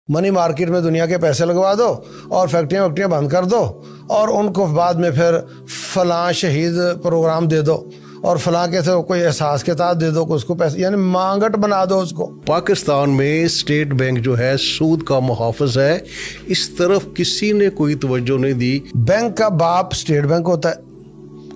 Money market میں دنیا کے پیسے لگوا دو اور فیکٹریاں بند کر دو اور ان کو بعد میں پھر فلاں شہید پروگرام دے دو اور فلاں کے سے کوئی احساس کے تحت دے دو اس کو پیسے، یعنی مانگٹ بنا دو اس کو۔ پاکستان میں اسٹیٹ بینک جو ہے سود کا محافظ ہے، اس طرف کسی نے کوئی توجہ نہیں دی۔ بینک کا باپ اسٹیٹ بینک ہوتا ہے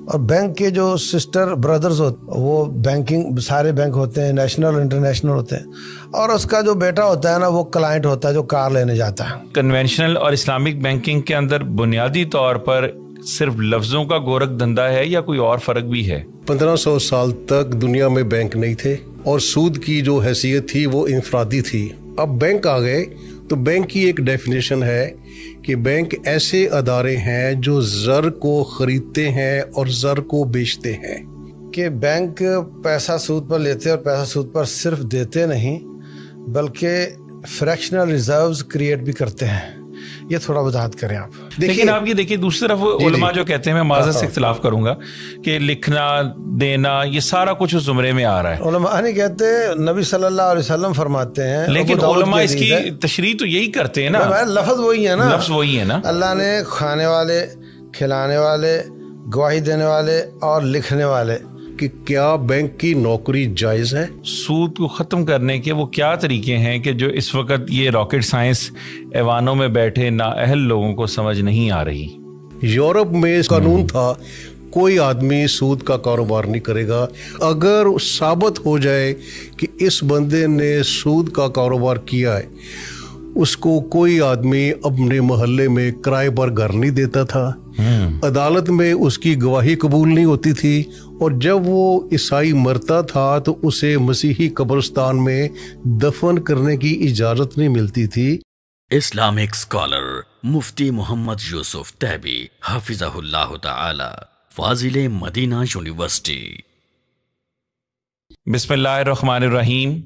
اور بینک کے جو سسٹر بردرز ہوتے وہ بینکنگ سارے بینک ہوتے ہیں، نیشنل اور انٹرنیشنل ہوتے ہیں، اور اس کا جو بیٹا ہوتا ہے نا وہ کلائنٹ ہوتا ہے جو کار لینے جاتا ہے۔ کنونشنل اور اسلامک بینکنگ کے اندر بنیادی طور پر صرف لفظوں کا گورکھ دھندا ہے یا کوئی اور فرق بھی ہے؟ 1500 سال تک دنیا میں بینک نہیں تھے اور سود کی جو حیثیت تھی وہ انفرادی تھی۔ اب بینک آ گئے تو بینک کی ایک ڈیفینیشن ہے کہ بینک ایسے ادارے ہیں جو زر کو خریدتے ہیں اور زر کو بیچتے ہیں۔ کہ بینک پیسہ سود پر لیتے اور پیسہ سود پر صرف دیتے نہیں بلکہ فریکشنل ریزروز کریٹ بھی کرتے ہیں۔ یہ تھوڑا وضاحت کریں آپ۔ لیکن آپ یہ دیکھیے دوسری طرف علماء جو کہتے ہیں، میں معذرت سے اختلاف کروں گا، کہ لکھنا دینا یہ سارا کچھ اس زمرے میں آ رہا ہے۔ علماء نہیں کہتے، نبی صلی اللہ علیہ وسلم فرماتے ہیں، لیکن علماء اس کی تشریح تو یہی کرتے ہیں نا، لفظ وہی ہے نا، لفظ وہی ہے نا۔ اللہ نے کھانے والے، کھلانے والے، گواہی دینے والے اور لکھنے والے۔ کہ کیا بینک کی نوکری جائز ہے؟ سود کو ختم کرنے کے وہ کیا طریقے ہیں کہ جو اس وقت یہ راکٹ سائنس ایوانوں میں بیٹھے نااہل لوگوں کو سمجھ نہیں آ رہی؟ یورپ میں قانون تھا کوئی آدمی سود کا کاروبار نہیں کرے گا۔ اگر ثابت ہو جائے کہ اس بندے نے سود کا کاروبار کیا ہے، اس کو کوئی آدمی اپنے محلے میں کرائے پر گھر نہیں دیتا تھا، عدالت میں اس کی گواہی قبول نہیں ہوتی تھی، اور جب وہ عیسائی مرتا تھا تو اسے مسیحی قبرستان میں دفن کرنے کی اجازت نہیں ملتی تھی۔ اسلامک اسکالر مفتی محمد یوسف تیبی حفظہ اللہ تعالی، فاضل مدینہ یونیورسٹی۔ بسم اللہ الرحمن الرحیم۔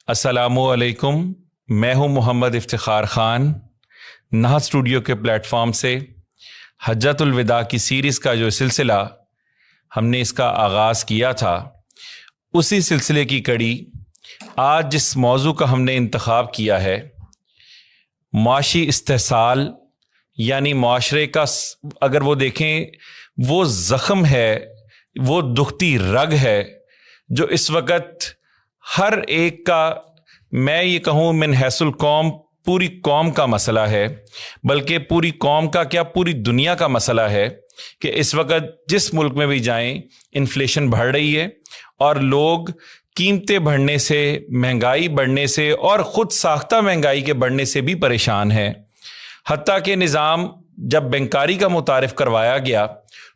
السلام علیکم، میں ہوں محمد افتخار خان۔ نہت اسٹوڈیو کے پلیٹ فارم سے حجۃ الوداع کی سیریز کا جو سلسلہ ہم نے اس کا آغاز کیا تھا، اسی سلسلے کی کڑی آج جس موضوع کا ہم نے انتخاب کیا ہے، معاشی استحصال، یعنی معاشرے کا اگر وہ دیکھیں وہ زخم ہے، وہ دکھتی رگ ہے جو اس وقت ہر ایک کا، میں یہ کہوں من حیث القوم پوری قوم کا مسئلہ ہے، بلکہ پوری قوم کا کیا پوری دنیا کا مسئلہ ہے کہ اس وقت جس ملک میں بھی جائیں انفلیشن بڑھ رہی ہے اور لوگ قیمتیں بڑھنے سے، مہنگائی بڑھنے سے اور خود ساختہ مہنگائی کے بڑھنے سے بھی پریشان ہیں۔ حتیٰ کہ نظام جب بینکاری کا متعارف کروایا گیا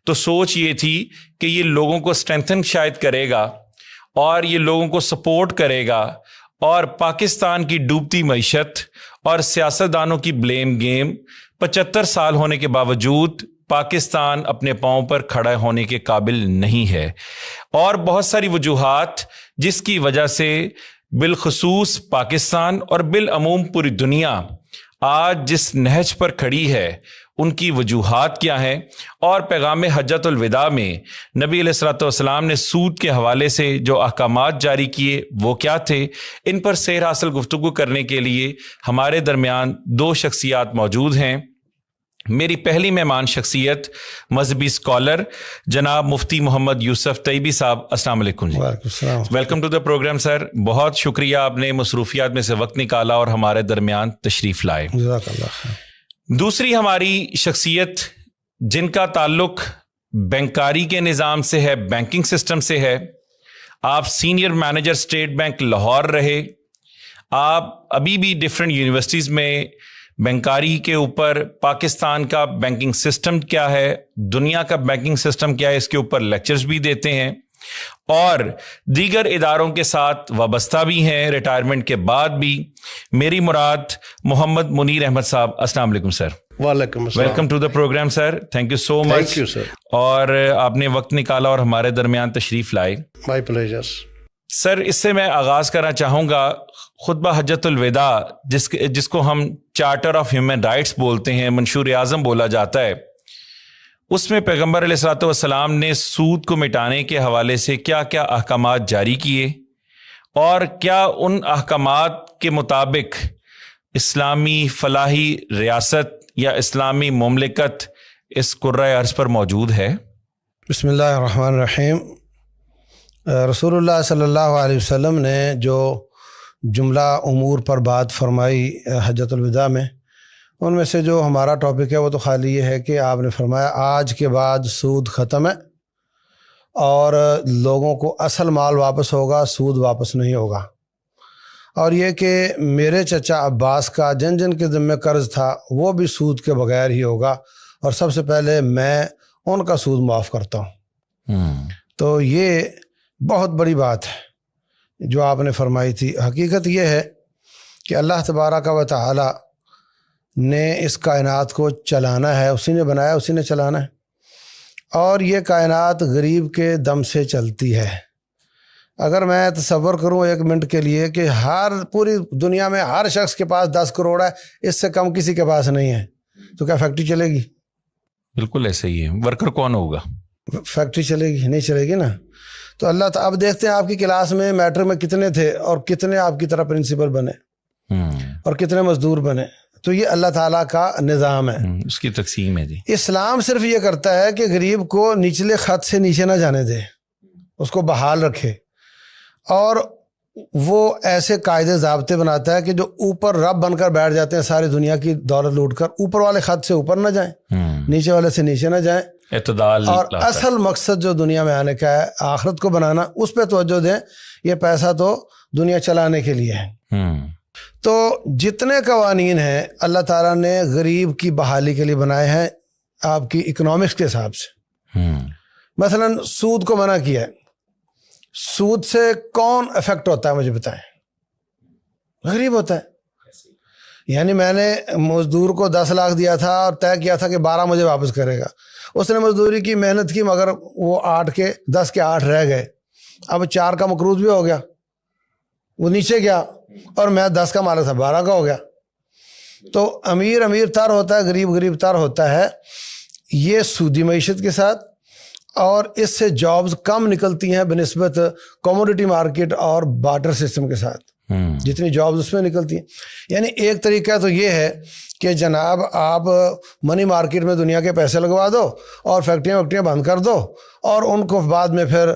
تو سوچ یہ تھی کہ یہ لوگوں کو اسٹرینتھن شاید کرے گا اور یہ لوگوں کو سپورٹ کرے گا، اور پاکستان کی ڈوبتی معیشت اور سیاستدانوں کی بلیم گیم 75 سال ہونے کے باوجود پاکستان اپنے پاؤں پر کھڑا ہونے کے قابل نہیں ہے، اور بہت ساری وجوہات جس کی وجہ سے بالخصوص پاکستان اور بالعموم پوری دنیا آج جس نہج پر کھڑی ہے ان کی وجوہات کیا ہیں، اور پیغام حجۃ الوداع میں نبی علیہ الصلوۃ والسلام نے سود کے حوالے سے جو احکامات جاری کیے وہ کیا تھے، ان پر سیر حاصل گفتگو کرنے کے لیے ہمارے درمیان دو شخصیات موجود ہیں۔ میری پہلی مہمان شخصیت مذہبی اسکالر جناب مفتی محمد یوسف تیبی صاحب، السلام علیکم جی۔ ویلکم ٹو دا پروگرام سر، بہت شکریہ آپ نے مصروفیات میں سے وقت نکالا اور ہمارے درمیان تشریف لائے۔ جزاک اللہ خیر۔ دوسری ہماری شخصیت جن کا تعلق بینکاری کے نظام سے ہے، بینکنگ سسٹم سے ہے، آپ senior manager state bank Lahore رہے، آپ ابھی بھی ڈفرینٹ یونیورسٹیز میں بینکاری کے اوپر پاکستان کا بینکنگ سسٹم کیا ہے، دنیا کا بینکنگ سسٹم کیا ہے، اس کے اوپر لیکچرز بھی دیتے ہیں، اور دیگر اداروں کے ساتھ وابستہ بھی ہیں ریٹائرمنٹ کے بعد بھی۔ میری مراد محمد منیر احمد صاحب، السلام علیکم سر۔ وعلیکم السلام۔ Welcome to the program sir, thank you so much. Thank you sir, اور آپ نے وقت نکالا اور ہمارے درمیان تشریف لائے۔ مائی پلیجر سر۔ اس سے میں آغاز کرنا چاہوں گا خطبہ حجۃ الوداع، جس کو ہم چارٹر آف ہیومن رائٹس بولتے ہیں، منشور اعظم بولا جاتا ہے، اس میں پیغمبر علیہ الصلوۃ والسلام نے سود کو مٹانے کے حوالے سے کیا کیا احکامات جاری کیے، اور کیا ان احکامات کے مطابق اسلامی فلاحی ریاست یا اسلامی مملکت اس کرۂ ارض پر موجود ہے؟ بسم اللہ الرحمن الرحیم۔ رسول اللہ صلی اللہ علیہ وسلم نے جو جملہ امور پر بات فرمائی حجۃ الوداع میں، ان میں سے جو ہمارا ٹاپک ہے وہ تو خالی یہ ہے کہ آپ نے فرمایا آج کے بعد سود ختم ہے اور لوگوں کو اصل مال واپس ہوگا، سود واپس نہیں ہوگا۔ اور یہ کہ میرے چچا عباس کا جن جن کے ذمہ قرض تھا وہ بھی سود کے بغیر ہی ہوگا، اور سب سے پہلے میں ان کا سود معاف کرتا ہوں۔ تو یہ بہت بڑی بات ہے جو آپ نے فرمائی تھی۔ حقیقت یہ ہے کہ اللہ تبارک و تعالی نے اس کائنات کو چلانا ہے، اسی نے بنایا، اسی نے چلانا ہے، اور یہ کائنات غریب کے دم سے چلتی ہے۔ اگر میں تصور کروں ایک منٹ کے لیے کہ پوری دنیا میں ہر شخص کے پاس 10 کروڑ ہے، اس سے کم کسی کے پاس نہیں ہے، تو کیا فیکٹری چلے گی؟ بالکل ایسے ہی ہے۔ ورکر کون ہوگا؟ فیکٹری چلے گی؟ نہیں چلے گی نا۔ تو اللہ تعالیٰ اب دیکھتے ہیں آپ کی کلاس میں میٹرک میں کتنے تھے اور کتنے آپ کی طرح پرنسپل بنے اور کتنے مزدور بنے۔ تو یہ اللہ تعالیٰ کا نظام ہے، اس کی تقسیم ہے جی۔ اسلام صرف یہ کرتا ہے کہ غریب کو نچلے خط سے نیچے نہ جانے دے، اس کو بحال رکھے، اور وہ ایسے قاعدے ضابطے بناتا ہے کہ جو اوپر رب بن کر بیٹھ جاتے ہیں ساری دنیا کی دولت لوٹ کر، اوپر والے خط سے اوپر نہ جائیں، نیچے والے سے نیچے نہ جائیں، اعتدال۔ اور اصل مقصد جو دنیا میں آنے کا ہے آخرت کو بنانا، اس پہ توجہ دیں۔ یہ پیسہ تو دنیا چلانے کے لیے ہے۔ تو جتنے قوانین ہیں اللہ تعالیٰ نے غریب کی بحالی کے لیے بنائے ہیں آپ کی اکنامکس کے حساب سے۔ مثلا سود کو منع کیا ہے۔ سود سے کون افیکٹ ہوتا ہے مجھے بتائیں؟ غریب ہوتا ہے۔ یعنی میں نے مزدور کو 10 لاکھ دیا تھا اور طے کیا تھا کہ 12 مجھے واپس کرے گا، اس نے مزدوری کی، محنت کی، مگر وہ 10 کے 8 رہ گئے، اب 4 کا مقروض بھی ہو گیا، وہ نیچے گیا، اور میں 10 کا مالک تھا 12 کا ہو گیا۔ تو امیر تر ہوتا ہے، غریب تر ہوتا ہے، یہ سودی معیشت کے ساتھ، اور اس سے جابز کم نکلتی ہیں بنسبت کموڈٹی مارکیٹ اور بارٹر سسٹم کے ساتھ، جتنی جابز اس میں نکلتی ہیں۔ یعنی ایک طریقہ تو یہ ہے کہ جناب آپ منی مارکیٹ میں دنیا کے پیسے لگوا دو اور فیکٹریاں بند کر دو، اور ان کو بعد میں پھر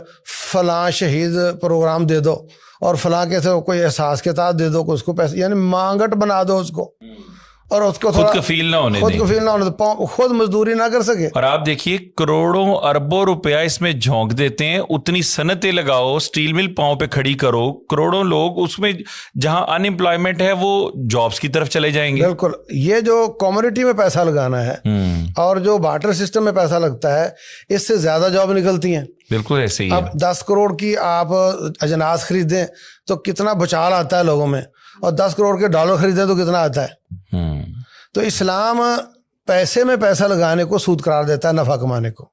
فلاں شہید پروگرام دے دو اور فلاں کے سے کوئی احساس کے تحت دے دو، اس کو پیسے، یعنی مانگٹ بنا دو اس کو، اور اس کو خود کفیل نہ ہونے دیں، خود مزدوری نہ کر سکے۔ اور آپ دیکھیے کروڑوں اربوں روپیہ اس میں جھونک دیتے ہیں، اتنی صنعتیں لگاؤ، سٹیل مل پاؤں پہ کھڑی کرو، کروڑوں لوگ اس میں جہاں ان امپلائمنٹ ہے وہ جابز کی طرف چلے جائیں گے۔ بالکل، یہ جو کمیونٹی میں پیسہ لگانا ہے اور جو بارٹر سسٹم میں پیسہ لگتا ہے، اس سے زیادہ جاب نکلتی ہیں۔ بالکل ایسے ہی۔ اب 10 کروڑ کی آپ اجناس خریدیں تو کتنا بچال آتا ہے لوگوں میں، اور 10 کروڑ کے ڈالر خریدیں تو کتنا آتا ہے۔ تو اسلام پیسے میں پیسہ لگانے کو سود قرار دیتا ہے، نفع کمانے کو۔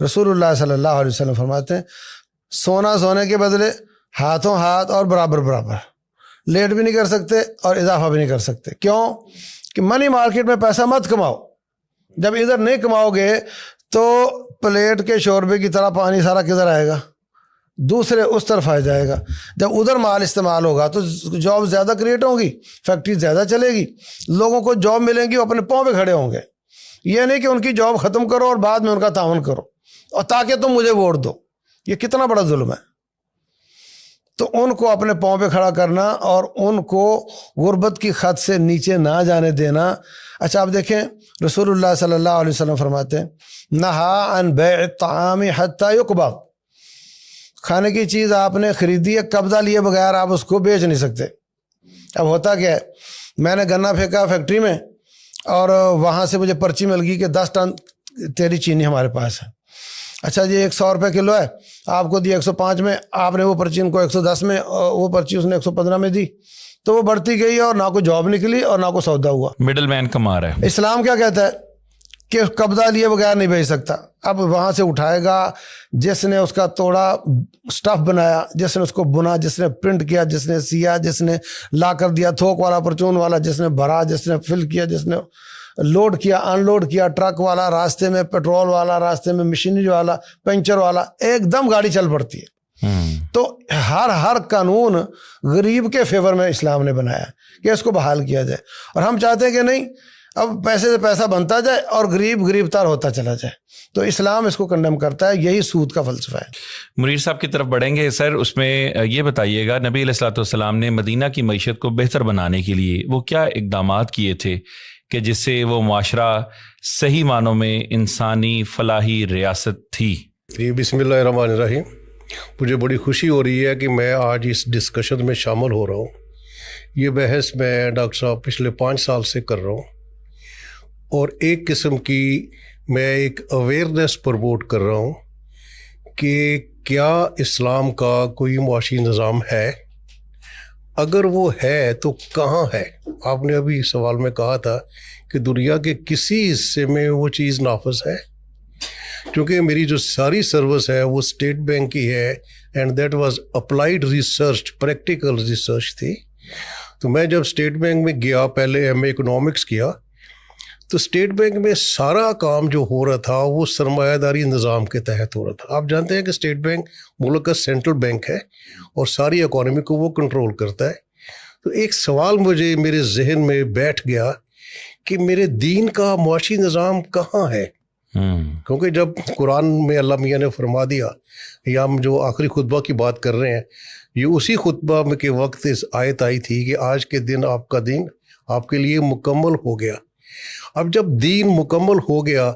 رسول اللہ صلی اللہ علیہ وسلم فرماتے ہیں سونا سونے کے بدلے ہاتھوں ہاتھ اور برابر برابر، لیٹ بھی نہیں کر سکتے اور اضافہ بھی نہیں کر سکتے۔ کیوں؟ کہ منی مارکیٹ میں پیسہ مت کماؤ، جب ادھر نہیں کماؤ گے تو پلیٹ کے شوربے کی طرح پانی سارا کدھر آئے گا؟ دوسرے اس طرف آ جائے گا۔ جب ادھر مال استعمال ہوگا تو جاب زیادہ کریٹ ہوں گی، فیکٹری زیادہ چلے گی، لوگوں کو جاب ملیں گی، وہ اپنے پاؤں پہ کھڑے ہوں گے۔ یہ نہیں کہ ان کی جاب ختم کرو اور بعد میں ان کا تعاون کرو اور تاکہ تم مجھے ووٹ دو، یہ کتنا بڑا ظلم ہے۔ تو ان کو اپنے پاؤں پہ کھڑا کرنا اور ان کو غربت کی خط سے نیچے نہ جانے دینا۔ اچھا آپ دیکھیں رسول اللہ صلی اللہ علیہ وسلم فرماتے ہیں نہا عن بیع الطعام حتی یقبض، کھانے کی چیز آپ نے خریدی ہے، قبضہ لیے بغیر آپ اس کو بیچ نہیں سکتے۔ اب ہوتا کیا ہے، میں نے گنا پھینکا فیکٹری میں اور وہاں سے مجھے پرچی مل گئی کہ 10 ٹن تیری چینی ہمارے پاس ہے۔ اچھا جی 100 روپے کلو ہے، آپ کو دی 105 میں، آپ نے وہ پرچی ان کو 110 میں، وہ پرچی اس نے 115 میں دی، تو وہ بڑھتی گئی اور نہ کوئی جاب نکلی اور نہ کوئی سودا ہوا۔ مڈل مین کما رہا ہے۔ اسلام کیا کہتا ہے کہ قبضہ لیے بغیر نہیں بھیج سکتا۔ اب وہاں سے اٹھائے گا جس نے اس کا توڑا سٹف بنایا، جس نے اس کو بنا، جس نے پرنٹ کیا، جس نے سیا، جس نے لا کر دیا، تھوک والا پرچون والا، جس نے بھرا، جس نے فل کیا، جس نے لوڈ کیا، ان لوڈ کیا، ٹرک والا راستے میں، پیٹرول والا راستے میں، مشینری والا، پنچر والا، ایک دم گاڑی چل پڑتی ہے۔ تو ہر قانون غریب کے فیور میں اسلام نے بنایا کہ اس کو بحال کیا جائے، اور ہم چاہتے ہیں کہ نہیں، اب پیسے سے پیسہ بنتا جائے اور غریب تر ہوتا چلا جائے، تو اسلام اس کو کنڈم کرتا ہے، یہی سود کا فلسفہ ہے۔ منیر صاحب کی طرف بڑھیں گے سر، اس میں یہ بتائیے گا نبی علیہ الصلوۃ والسلام نے مدینہ کی معیشت کو بہتر بنانے کے لیے وہ کیا اقدامات کیے تھے کہ جس سے وہ معاشرہ صحیح معنوں میں انسانی فلاحی ریاست تھی؟ بسم اللہ الرحمن الرحیم۔ مجھے بڑی خوشی ہو رہی ہے کہ میں آج اس ڈسکشن میں شامل ہو رہا ہوں۔ یہ بحث میں ڈاکٹر صاحب پچھلے 5 سال سے کر رہا ہوں، اور ایک قسم کی میں ایک اویئرنیس پروموٹ کر رہا ہوں کہ کیا اسلام کا کوئی معاشی نظام ہے، اگر وہ ہے تو کہاں ہے۔ آپ نے ابھی سوال میں کہا تھا کہ دنیا کے کسی حصے میں وہ چیز نافذ ہے، کیونکہ میری جو ساری سروس ہے وہ اسٹیٹ بینک کی ہے، and that was applied research, practical research تھی۔ تو میں جب اسٹیٹ بینک میں گیا، پہلے ایم اے اکنامکس کیا، تو اسٹیٹ بینک میں سارا کام جو ہو رہا تھا وہ سرمایہ داری نظام کے تحت ہو رہا تھا۔ آپ جانتے ہیں کہ اسٹیٹ بینک ملک کا سینٹرل بینک ہے اور ساری اکانومی کو وہ کنٹرول کرتا ہے۔ تو ایک سوال مجھے میرے ذہن میں بیٹھ گیا کہ میرے دین کا معاشی نظام کہاں ہے، کیونکہ جب قرآن میں اللہ میاں نے فرما دیا، یا ہم جو آخری خطبہ کی بات کر رہے ہیں، یہ اسی خطبہ میں کے وقت اس آیت آئی تھی کہ آج کے دن آپ کا دین آپ کے لیے مکمل ہو گیا۔ اب جب دین مکمل ہو گیا،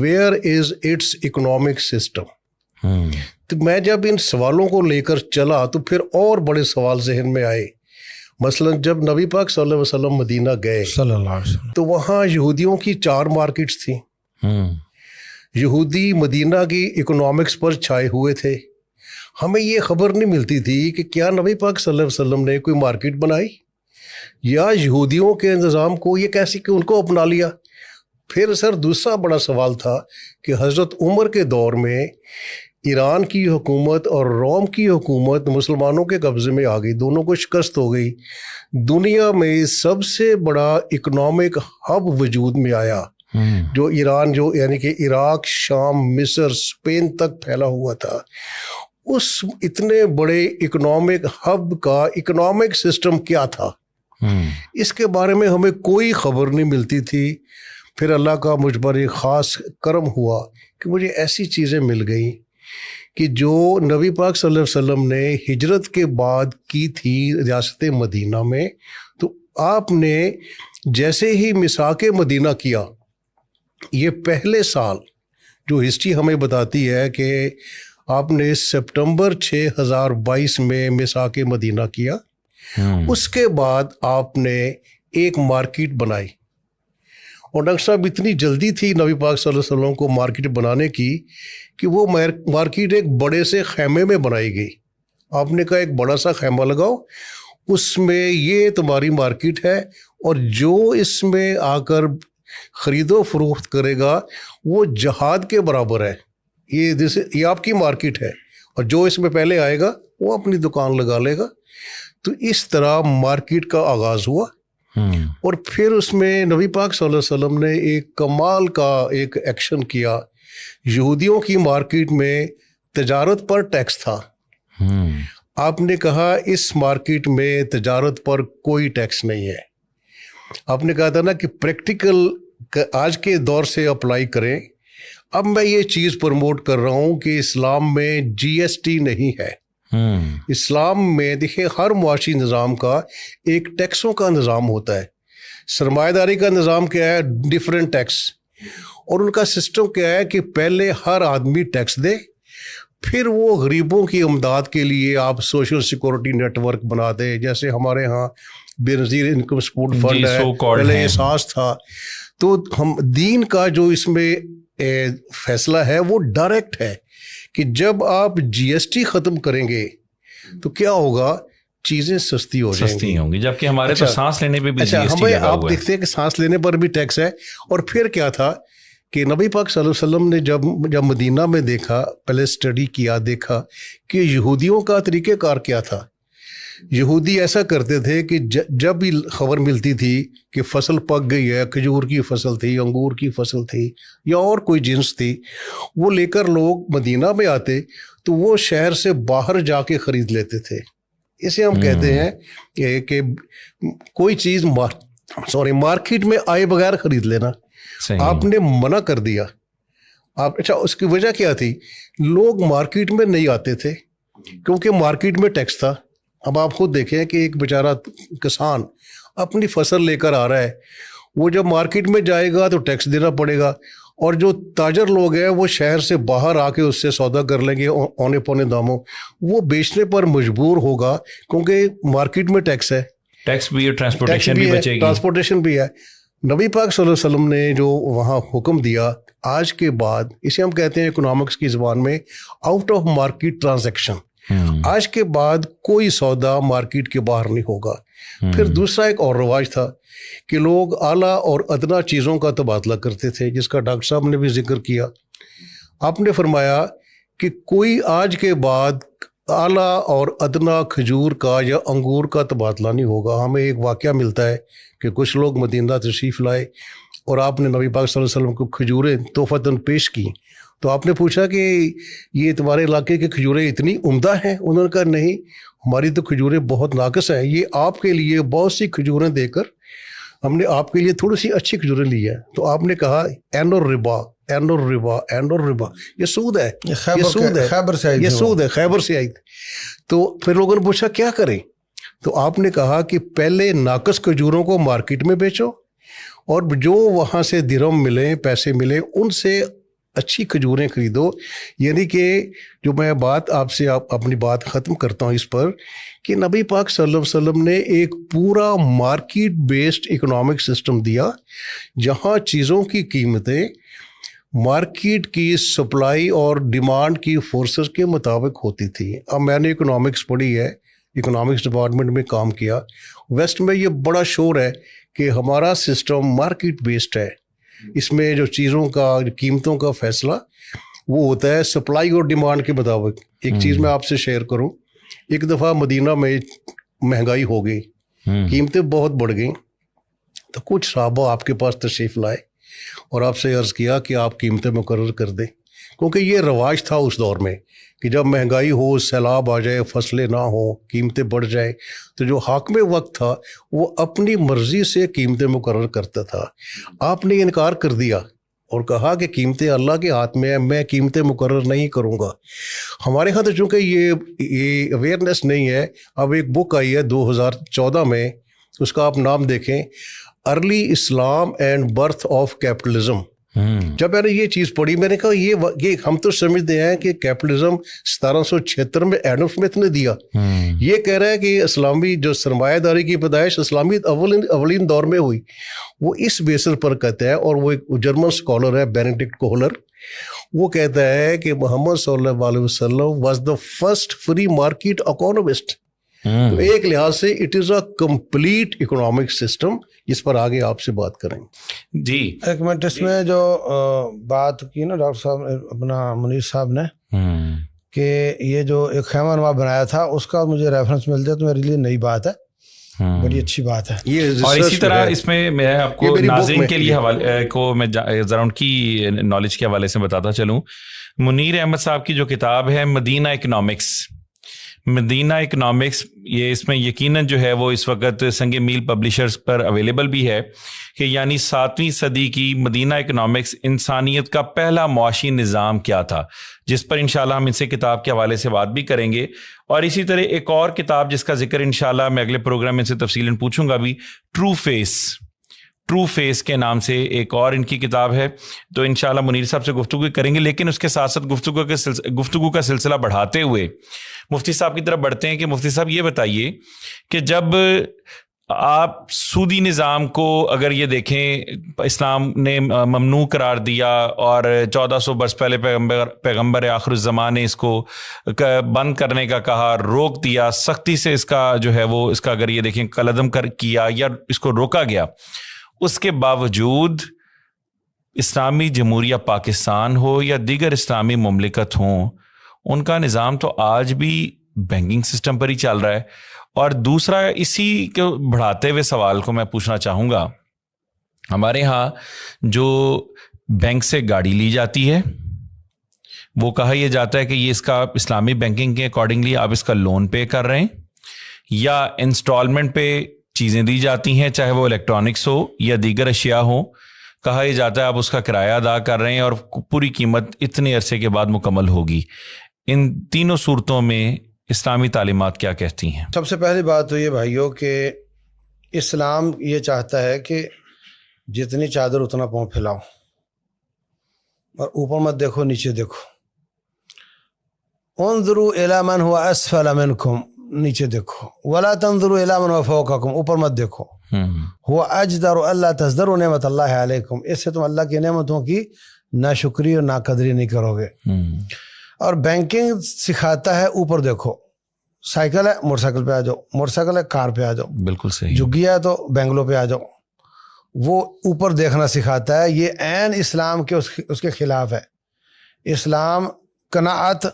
where is its economic system? تو میں جب ان سوالوں کو لے کر چلا تو پھر اور بڑے سوال ذہن میں آئے۔ مثلا جب نبی پاک صلی اللہ علیہ وسلم مدینہ گئے صلی اللہ علیہ وسلم، تو وہاں یہودیوں کی 4 مارکیٹس تھیں۔ یہودی مدینہ کی اکنامکس پر چھائے ہوئے تھے۔ ہمیں یہ خبر نہیں ملتی تھی کہ کیا نبی پاک صلی اللہ علیہ وسلم نے کوئی مارکیٹ بنائی، یا یہودیوں کے نظام کو یہ کیسے کہ ان کو اپنا لیا۔ پھر سر دوسرا بڑا سوال تھا کہ حضرت عمر کے دور میں ایران کی حکومت اور روم کی حکومت مسلمانوں کے قبضے میں آ گئی، دونوں کو شکست ہو گئی۔ دنیا میں سب سے بڑا اکنامک ہب وجود میں آیا، جو ایران، جو یعنی کہ عراق، شام، مصر، اسپین تک پھیلا ہوا تھا۔ اس اتنے بڑے اکنامک ہب کا اکنامک سسٹم کیا تھا، اس کے بارے میں ہمیں کوئی خبر نہیں ملتی تھی۔ پھر اللہ کا مجھ پر ایک خاص کرم ہوا کہ مجھے ایسی چیزیں مل گئیں کہ جو نبی پاک صلی اللہ علیہ وسلم نے ہجرت کے بعد کی تھی ریاست مدینہ میں۔ تو آپ نے جیسے ہی میثاق مدینہ کیا، یہ پہلے سال جو ہسٹری ہمیں بتاتی ہے کہ آپ نے سپٹمبر 2022 میں میثاق مدینہ کیا، اس کے بعد آپ نے ایک مارکیٹ بنائی۔ اور ڈاکٹر صاحب اتنی جلدی تھی نبی پاک صلی اللہ علیہ وسلم کو مارکیٹ بنانے کی کہ وہ مارکیٹ ایک بڑے سے خیمے میں بنائی گئی۔ آپ نے کہا ایک بڑا سا خیمہ لگاؤ، اس میں یہ تمہاری مارکیٹ ہے، اور جو اس میں آ کر خرید و فروخت کرے گا وہ جہاد کے برابر ہے۔ یہ آپ کی مارکیٹ ہے، اور جو اس میں پہلے آئے گا وہ اپنی دکان لگا لے گا۔ تو اس طرح مارکیٹ کا آغاز ہوا، اور پھر اس میں نبی پاک صلی اللہ علیہ وسلم نے ایک کمال کا ایک ایکشن کیا۔ یہودیوں کی مارکیٹ میں تجارت پر ٹیکس تھا، آپ نے کہا اس مارکیٹ میں تجارت پر کوئی ٹیکس نہیں ہے۔ آپ نے کہا تھا نا کہ پریکٹیکل آج کے دور سے اپلائی کریں۔ اب میں یہ چیز پروموٹ کر رہا ہوں کہ اسلام میں جی ایس ٹی نہیں ہے۔ اسلام میں دیکھیں ہر معاشی نظام کا ایک ٹیکسوں کا نظام ہوتا ہے۔ سرمایہ داری کا نظام کیا ہے؟ ڈفرینٹ ٹیکس، اور ان کا سسٹم کیا ہے کہ پہلے ہر آدمی ٹیکس دے، پھر وہ غریبوں کی امداد کے لیے آپ سوشل سیکورٹی نیٹ ورک بنا دے، جیسے ہمارے ہاں بے نظیر انکم سپورٹ فنڈ ہے، پہلے احساس تھا۔ تو ہم دین کا جو اس میں فیصلہ ہے وہ ڈائریکٹ ہے کہ جب آپ جی ایس ٹی ختم کریں گے تو کیا ہوگا، چیزیں سستی ہو جائیں گی، ہوں گی، جبکہ ہمارے تو سانس لینے پہ بھی جی ایس ٹی لگا ہوا ہے۔ آپ دیکھتے ہیں کہ سانس لینے پر بھی ٹیکس ہے۔ اور پھر کیا تھا کہ نبی پاک صلی اللہ علیہ وسلم نے جب مدینہ میں دیکھا، پہلے اسٹڈی کیا، دیکھا کہ یہودیوں کا طریقہ کار کیا تھا۔ یہودی ایسا کرتے تھے کہ جب بھی خبر ملتی تھی کہ فصل پک گئی ہے، کھجور کی فصل تھی، انگور کی فصل تھی، یا اور کوئی جنس تھی، وہ لے کر لوگ مدینہ میں آتے تو وہ شہر سے باہر جا کے خرید لیتے تھے. اسے ہم کہتے ہیں کہ کوئی چیز مارکیٹ میں آئے بغیر خرید لینا. آپ نے منع کر دیا. اچھا اس کی وجہ کیا تھی؟ لوگ مارکیٹ میں نہیں آتے تھے کیونکہ مارکیٹ میں ٹیکس تھا. اب آپ خود دیکھیں کہ ایک بیچارہ کسان اپنی فصل لے کر آ رہا ہے, وہ جب مارکیٹ میں جائے گا تو ٹیکس دینا پڑے گا, اور جو تاجر لوگ ہیں وہ شہر سے باہر آ کے اس سے سودا کر لیں گے اونے پونے داموں, وہ بیچنے پر مجبور ہوگا کیونکہ مارکیٹ میں ٹیکس ہے. ٹیکس بھی ہے, ٹرانسپورٹیشن بھی بچے گی, ٹرانسپورٹیشن بھی ہے. نبی پاک صلی اللہ علیہ وسلم نے جو وہاں حکم دیا, آج کے بعد اسے ہم کہتے ہیں اکنامکس کی زبان میں آؤٹ آف مارکیٹ ٹرانزیکشن. آج کے بعد کوئی سودا مارکیٹ کے باہر نہیں ہوگا. پھر دوسرا ایک اور رواج تھا کہ لوگ اعلیٰ اور ادنا چیزوں کا تبادلہ کرتے تھے, جس کا ڈاکٹر صاحب نے بھی ذکر کیا. آپ نے فرمایا کہ کوئی آج کے بعد اعلیٰ اور ادنا کھجور کا یا انگور کا تبادلہ نہیں ہوگا. ہمیں ایک واقعہ ملتا ہے کہ کچھ لوگ مدینہ تشریف لائے اور آپ نے نبی پاک صلی اللہ علیہ وسلم کو کھجوریں تحفتاً پیش کی. تو آپ نے پوچھا کہ یہ تمہارے علاقے کی کھجوریں اتنی عمدہ ہیں؟ انہوں نے کہا نہیں, ہماری تو کھجوریں بہت ناقص ہیں, یہ آپ کے لیے بہت سی کھجوریں دے کر ہم نے آپ کے لیے تھوڑی سی اچھی کھجوریں لی ہیں. تو آپ نے کہا این الربا, این الربا, این الربا, یہ سود ہے, یہ سود ہے, یہ سود ہے, خیبر سے آئی. تو پھر لوگوں نے پوچھا کیا کریں؟ تو آپ نے کہا کہ پہلے ناقص کھجوروں کو مارکیٹ میں بیچو, اور جو وہاں سے درہم ملیں, پیسے ملیں, ان سے اچھی کھجوریں خریدو. یعنی کہ جو میں بات آپ سے اپنی بات ختم کرتا ہوں اس پر, کہ نبی پاک صلی اللہ علیہ وسلم نے ایک پورا مارکیٹ بیسڈ اکنامک سسٹم دیا, جہاں چیزوں کی قیمتیں مارکیٹ کی سپلائی اور ڈیمانڈ کی فورسز کے مطابق ہوتی تھی. اب میں نے اکنامکس پڑھی ہے, اکنامکس ڈپارٹمنٹ میں کام کیا. ویسٹ میں یہ بڑا شور ہے کہ ہمارا سسٹم مارکیٹ بیسڈ ہے, اس میں جو چیزوں کا قیمتوں کا فیصلہ وہ ہوتا ہے سپلائی اور ڈیمانڈ کے مطابق. ایک چیز میں آپ سے شیئر کروں, ایک دفعہ مدینہ میں مہنگائی ہو گئی, قیمتیں بہت بڑھ گئیں, تو کچھ صحابہ آپ کے پاس تشریف لائے اور آپ سے عرض کیا کہ آپ قیمتیں مقرر کر دیں, کیونکہ یہ رواج تھا اس دور میں کہ جب مہنگائی ہو, سیلاب آ جائے, فصلیں نہ ہوں, قیمتیں بڑھ جائیں, تو جو حاکم وقت تھا وہ اپنی مرضی سے قیمتیں مقرر کرتا تھا. آپ نے انکار کر دیا اور کہا کہ قیمتیں اللہ کے ہاتھ میں ہیں, میں قیمتیں مقرر نہیں کروں گا. ہمارے ہاں تو چونکہ یہ اویئرنیس نہیں ہے. اب ایک بک آئی ہے 2014 میں, اس کا آپ نام دیکھیں, early Islam and birth of capitalism. جب میں نے یہ چیز پڑھی, میں نے کہا یہ ہم تو سمجھتے ہیں کہ کیپٹلزم 1776 میں ایڈم اسمتھ نے دیا. یہ کہہ رہا ہے کہ اسلامی جو سرمایہ داری کی پیدائش اسلامی اولین دور میں ہوئی, وہ اس بیسس پر کہتا ہے. اور وہ ایک جرمن اسکالر ہے بینیڈکٹ کوہلر, وہ کہتا ہے کہ محمد صلی اللہ علیہ وسلم was the first free market economist. تو ایک لحاظ سے it is a complete economic system, جس پر آگے آپ سے بات کریں. جی ایک منٹ, اس میں جو بات کی نا ڈاکٹر صاحب اپنا منیر صاحب نے, کہ یہ جو ایک خیمہ نما بنایا تھا, اس کا مجھے ریفرنس مل جائے تو میرے لیے نئی بات ہے, بڑی اچھی بات ہے. اور اسی طرح اس میں میں آپ کو ناظرین کے لیے حوالے کو میں ذرا ان کی نالج کے حوالے سے بتاتا چلوں. منیر احمد صاحب کی جو کتاب ہے مدینہ اکنامکس, مدینہ اکنامکس, یہ اس میں یقیناً جو ہے وہ اس وقت سنگ میل پبلشرز پر اویلیبل بھی ہے, کہ یعنی 7ویں صدی کی مدینہ اکنامکس انسانیت کا پہلا معاشی نظام کیا تھا, جس پر انشاءاللہ ہم ان سے کتاب کے حوالے سے بات بھی کریں گے. اور اسی طرح ایک اور کتاب جس کا ذکر انشاءاللہ میں اگلے پروگرام میں سے تفصیلاً پوچھوں گا بھی, ٹرو فیس کے نام سے ایک اور ان کی کتاب ہے. تو انشاءاللہ منیر صاحب سے گفتگو کریں گے, لیکن اس کے ساتھ ساتھ گفتگو کا سلسلہ بڑھاتے ہوئے مفتی صاحب کی طرف بڑھتے ہیں. کہ مفتی صاحب یہ بتائیے کہ جب آپ سودی نظام کو اگر یہ دیکھیں, اسلام نے ممنوع قرار دیا اور 1400 برس پہلے پیغمبر آخر الزمان نے اس کو بند کرنے کا کہا, روک دیا, سختی سے اس کا جو ہے وہ اس کا اگر یہ دیکھیں قلعدم کیا یا اس کو روکا گیا, اس کے باوجود اسلامی جمہوریہ پاکستان ہو یا دیگر اسلامی مملکت ہوں, ان کا نظام تو آج بھی بینکنگ سسٹم پر ہی چل رہا ہے. اور دوسرا اسی کو بڑھاتے ہوئے سوال کو میں پوچھنا چاہوں گا, ہمارے ہاں جو بینک سے گاڑی لی جاتی ہے وہ کہا یہ جاتا ہے کہ یہ اس کا اسلامی بینکنگ کے اکارڈنگلی آپ اس کا لون پے کر رہے ہیں یا انسٹالمنٹ پہ چیزیں دی جاتی ہیں, چاہے وہ الیکٹرانکس ہو یا دیگر اشیاء ہو. کہا یہ جاتا ہے آپ اس کا کرایہ ادا کر رہے ہیں اور پوری قیمت اتنے عرصے کے بعد مکمل ہوگی. ان تینوں صورتوں میں اسلامی تعلیمات کیا کہتی ہیں؟ سب سے پہلی بات تو یہ بھائیوں کہ اسلام یہ چاہتا ہے کہ جتنی چادر اتنا پاؤں پھیلاؤ, اور اوپر مت دیکھو نیچے دیکھو. انظروا الی من هو اسفل منکم, نیچے دیکھو. ولا تنظروا الی من هو فوقکم, اوپر مت دیکھو. هو اجدر الا تزدروا نعمت اللہ علیکم, اس سے تم اللہ کی نعمتوں کی ناشکری اور ناقدری نہیں کرو گے. اور بینکنگ سکھاتا ہے اوپر دیکھو. سائیکل ہے موٹر سائیکل پہ آ جاؤ, موٹر سائیکل ہے کار پہ آ جاؤ, بالکل صحیح. جھگی ہے تو بینگلو پہ آ جاؤ. وہ اوپر دیکھنا سکھاتا ہے. یہ عین اسلام کے اس کے خلاف ہے. اسلام قناعت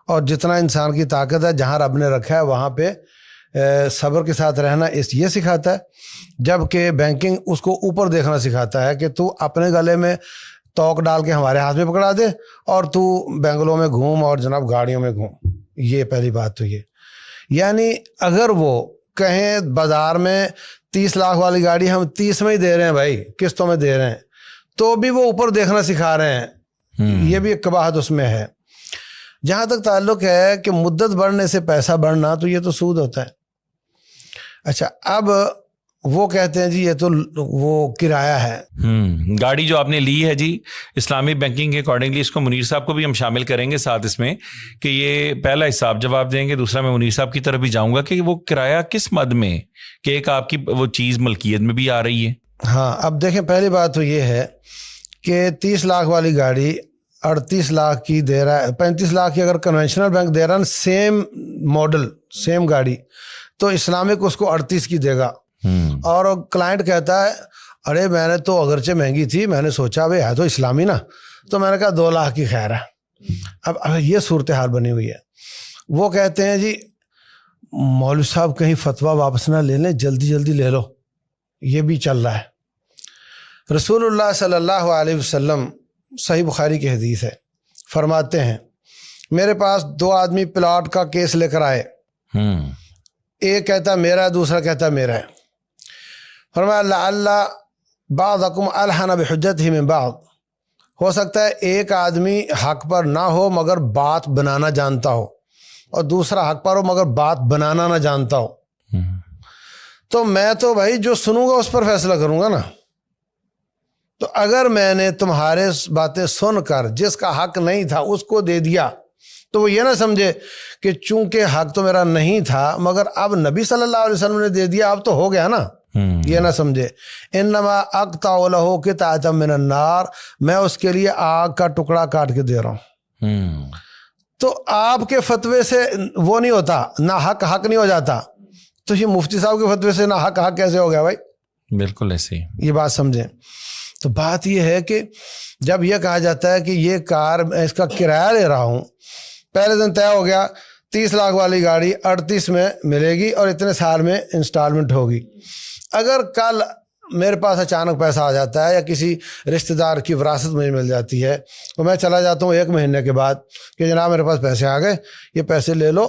اور جتنا انسان کی طاقت ہے جہاں رب نے رکھا ہے وہاں پہ صبر کے ساتھ رہنا یہ سکھاتا ہے. جبکہ بینکنگ اس کو اوپر دیکھنا سکھاتا ہے کہ تو اپنے گلے میں توق ڈال کے ہمارے ہاتھ میں پکڑا دے اور تو بینگلو میں گھوم اور جناب گاڑیوں میں گھوم. یہ پہلی بات تو یہ. یعنی اگر وہ کہیں بازار میں 30 لاکھ والی گاڑی ہم 30 میں ہی دے رہے ہیں بھائی, قسطوں میں دے رہے ہیں, تو بھی وہ اوپر دیکھنا سکھا رہے ہیں. یہ بھی ایک قباحت اس میں ہے. جہاں تک تعلق ہے کہ مدت بڑھنے سے پیسہ بڑھنا, تو یہ تو سود ہوتا ہے. اچھا, اب وہ کہتے ہیں جی یہ تو وہ کرایہ ہے. گاڑی جو آپ نے لی ہے جی اسلامی بینکنگ کے اکارڈنگلی, اس کو منیر صاحب کو بھی ہم شامل کریں گے ساتھ اس میں کہ یہ پہلا حصہ آپ جواب دیں گے, دوسرا میں منیر صاحب کی طرف بھی جاؤں گا کہ وہ کرایہ کس مد میں کہ ایک آپ کی وہ چیز ملکیت میں بھی آ رہی ہے. ہاں, اب دیکھیں پہلی بات تو یہ ہے کہ 30 لاکھ والی گاڑی 38 لاکھ کی دے رہا ہے, 35 لاکھ کی اگر کنونشنل بینک دے رہا ہے سیم ماڈل سیم گاڑی, تو اسلامک اس کو 38 کی دے گا. اور کلائنٹ کہتا ہے ارے میں نے تو اگرچہ مہنگی تھی, میں نے سوچا بھائی ہے تو اسلامی نا, تو میں نے کہا 2 لاکھ کی خیر ہے. اب یہ صورتحال بنی ہوئی ہے. وہ کہتے ہیں جی مولوی صاحب کہیں فتویٰ واپس نہ لے لیں, جلدی جلدی لے لو. یہ بھی چل رہا ہے. رسول اللہ صلی اللہ علیہ وسلم صحیح بخاری کی حدیث ہے, فرماتے ہیں میرے پاس 2 آدمی پلاٹ کا کیس لے کر آئے, ایک کہتا میرا ہے, دوسرا کہتا میرا ہے. فرمایا لعل بعضکم الحن بحجتہ من بعض, ہو سکتا ہے ایک آدمی حق پر نہ ہو مگر بات بنانا جانتا ہو, اور دوسرا حق پر ہو مگر بات بنانا نہ جانتا ہو. تو میں تو بھائی جو سنوں گا اس پر فیصلہ کروں گا نا. تو اگر میں نے تمہارے باتیں سن کر جس کا حق نہیں تھا اس کو دے دیا, تو وہ یہ نہ سمجھے کہ چونکہ حق تو میرا نہیں تھا مگر اب نبی صلی اللہ علیہ وسلم نے دے دیا اب تو ہو گیا نا, یہ نہ سمجھے. انما اقطع لہ قطعۃ من النار, میں اس کے لیے آگ کا ٹکڑا کاٹ کے دے رہا ہوں. تو آپ کے فتوے سے وہ نہیں ہوتا, نہ حق نہیں ہو جاتا. تو یہ مفتی صاحب کے فتوے سے نہ حق کیسے ہو گیا بھائی؟ بالکل ایسے ہی. یہ بات سمجھیں. تو بات یہ ہے کہ جب یہ کہا جاتا ہے کہ یہ کار میں اس کا کرایہ لے رہا ہوں, پہلے دن طے ہو گیا 30 لاکھ والی گاڑی 38 میں ملے گی اور اتنے سال میں انسٹالمنٹ ہوگی. اگر کل میرے پاس اچانک پیسہ آ جاتا ہے یا کسی رشتہ دار کی وراثت مجھے مل جاتی ہے, تو میں چلا جاتا ہوں 1 مہینے کے بعد کہ جناب میرے پاس پیسے آ گئے, یہ پیسے لے لو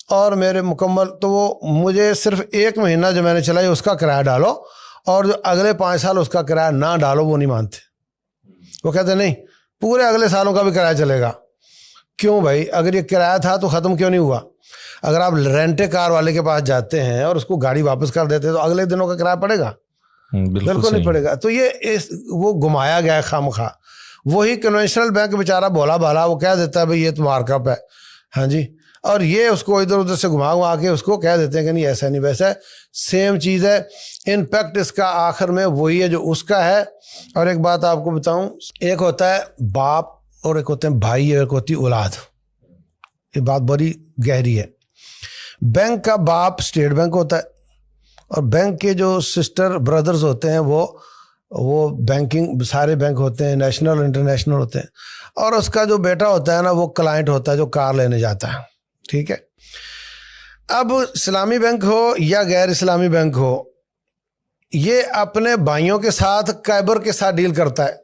اور میرے مکمل, تو وہ مجھے صرف 1 مہینہ جو میں نے چلائی اس کا کرایہ ڈالو, اور جو اگلے 5 سال اس کا کرایہ نہ ڈالو. وہ نہیں مانتے, وہ کہتے نہیں پورے اگلے سالوں کا بھی کرایہ چلے گا. کیوں بھائی؟ اگر یہ کرایہ تھا تو ختم کیوں نہیں ہوا؟ اگر آپ رینٹے کار والے کے پاس جاتے ہیں اور اس کو گاڑی واپس کر دیتے تو اگلے دنوں کا کرایہ پڑے گا؟ بالکل نہیں پڑے گا. تو یہ وہ گھمایا گیا ہے خامخواہ. وہی کنونشنل بینک بیچارہ بولا بھالا وہ کہہ دیتا ہے بھائی یہ تو مارک اپ ہے, ہاں جی, اور یہ اس کو ادھر ادھر سے گھما کے اس کو کہہ دیتے ہیں کہ نہیں ایسا نہیں ویسا ہے, سیم چیز ہے. امپیکٹ اس کا آخر میں وہی ہے جو اس کا ہے. اور ایک بات آپ کو بتاؤں, ایک ہوتا ہے باپ اور ایک ہوتے ہیں بھائی, ایک ہوتی اولاد. یہ بات بڑی گہری ہے. بینک کا باپ اسٹیٹ بینک ہوتا ہے, اور بینک کے جو سسٹر بردرز ہوتے ہیں وہ بینکنگ سارے بینک ہوتے ہیں, نیشنل اور انٹرنیشنل ہوتے ہیں. اور اس کا جو بیٹا ہوتا ہے نا وہ کلائنٹ ہوتا ہے جو کار لینے جاتا ہے. ٹھیک ہے. اب اسلامی بینک ہو یا غیر اسلامی بینک ہو, یہ اپنے بھائیوں کے ساتھ کیبر کے ساتھ ڈیل کرتا ہے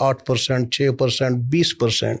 8%, 6%, 20%।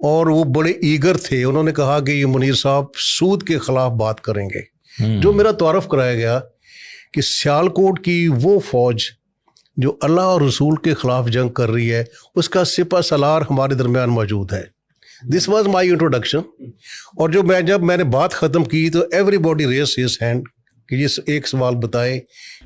اور وہ بڑے ایگر تھے. انہوں نے کہا کہ یہ منیر صاحب سود کے خلاف بات کریں گے. جو میرا تعارف کرایا گیا کہ سیالکوٹ کی وہ فوج جو اللہ اور رسول کے خلاف جنگ کر رہی ہے اس کا سپہ سالار ہمارے درمیان موجود ہے. This was my introduction. اور جب میں نے بات ختم کی تو every body raise his hand کہ یہ ایک سوال بتائے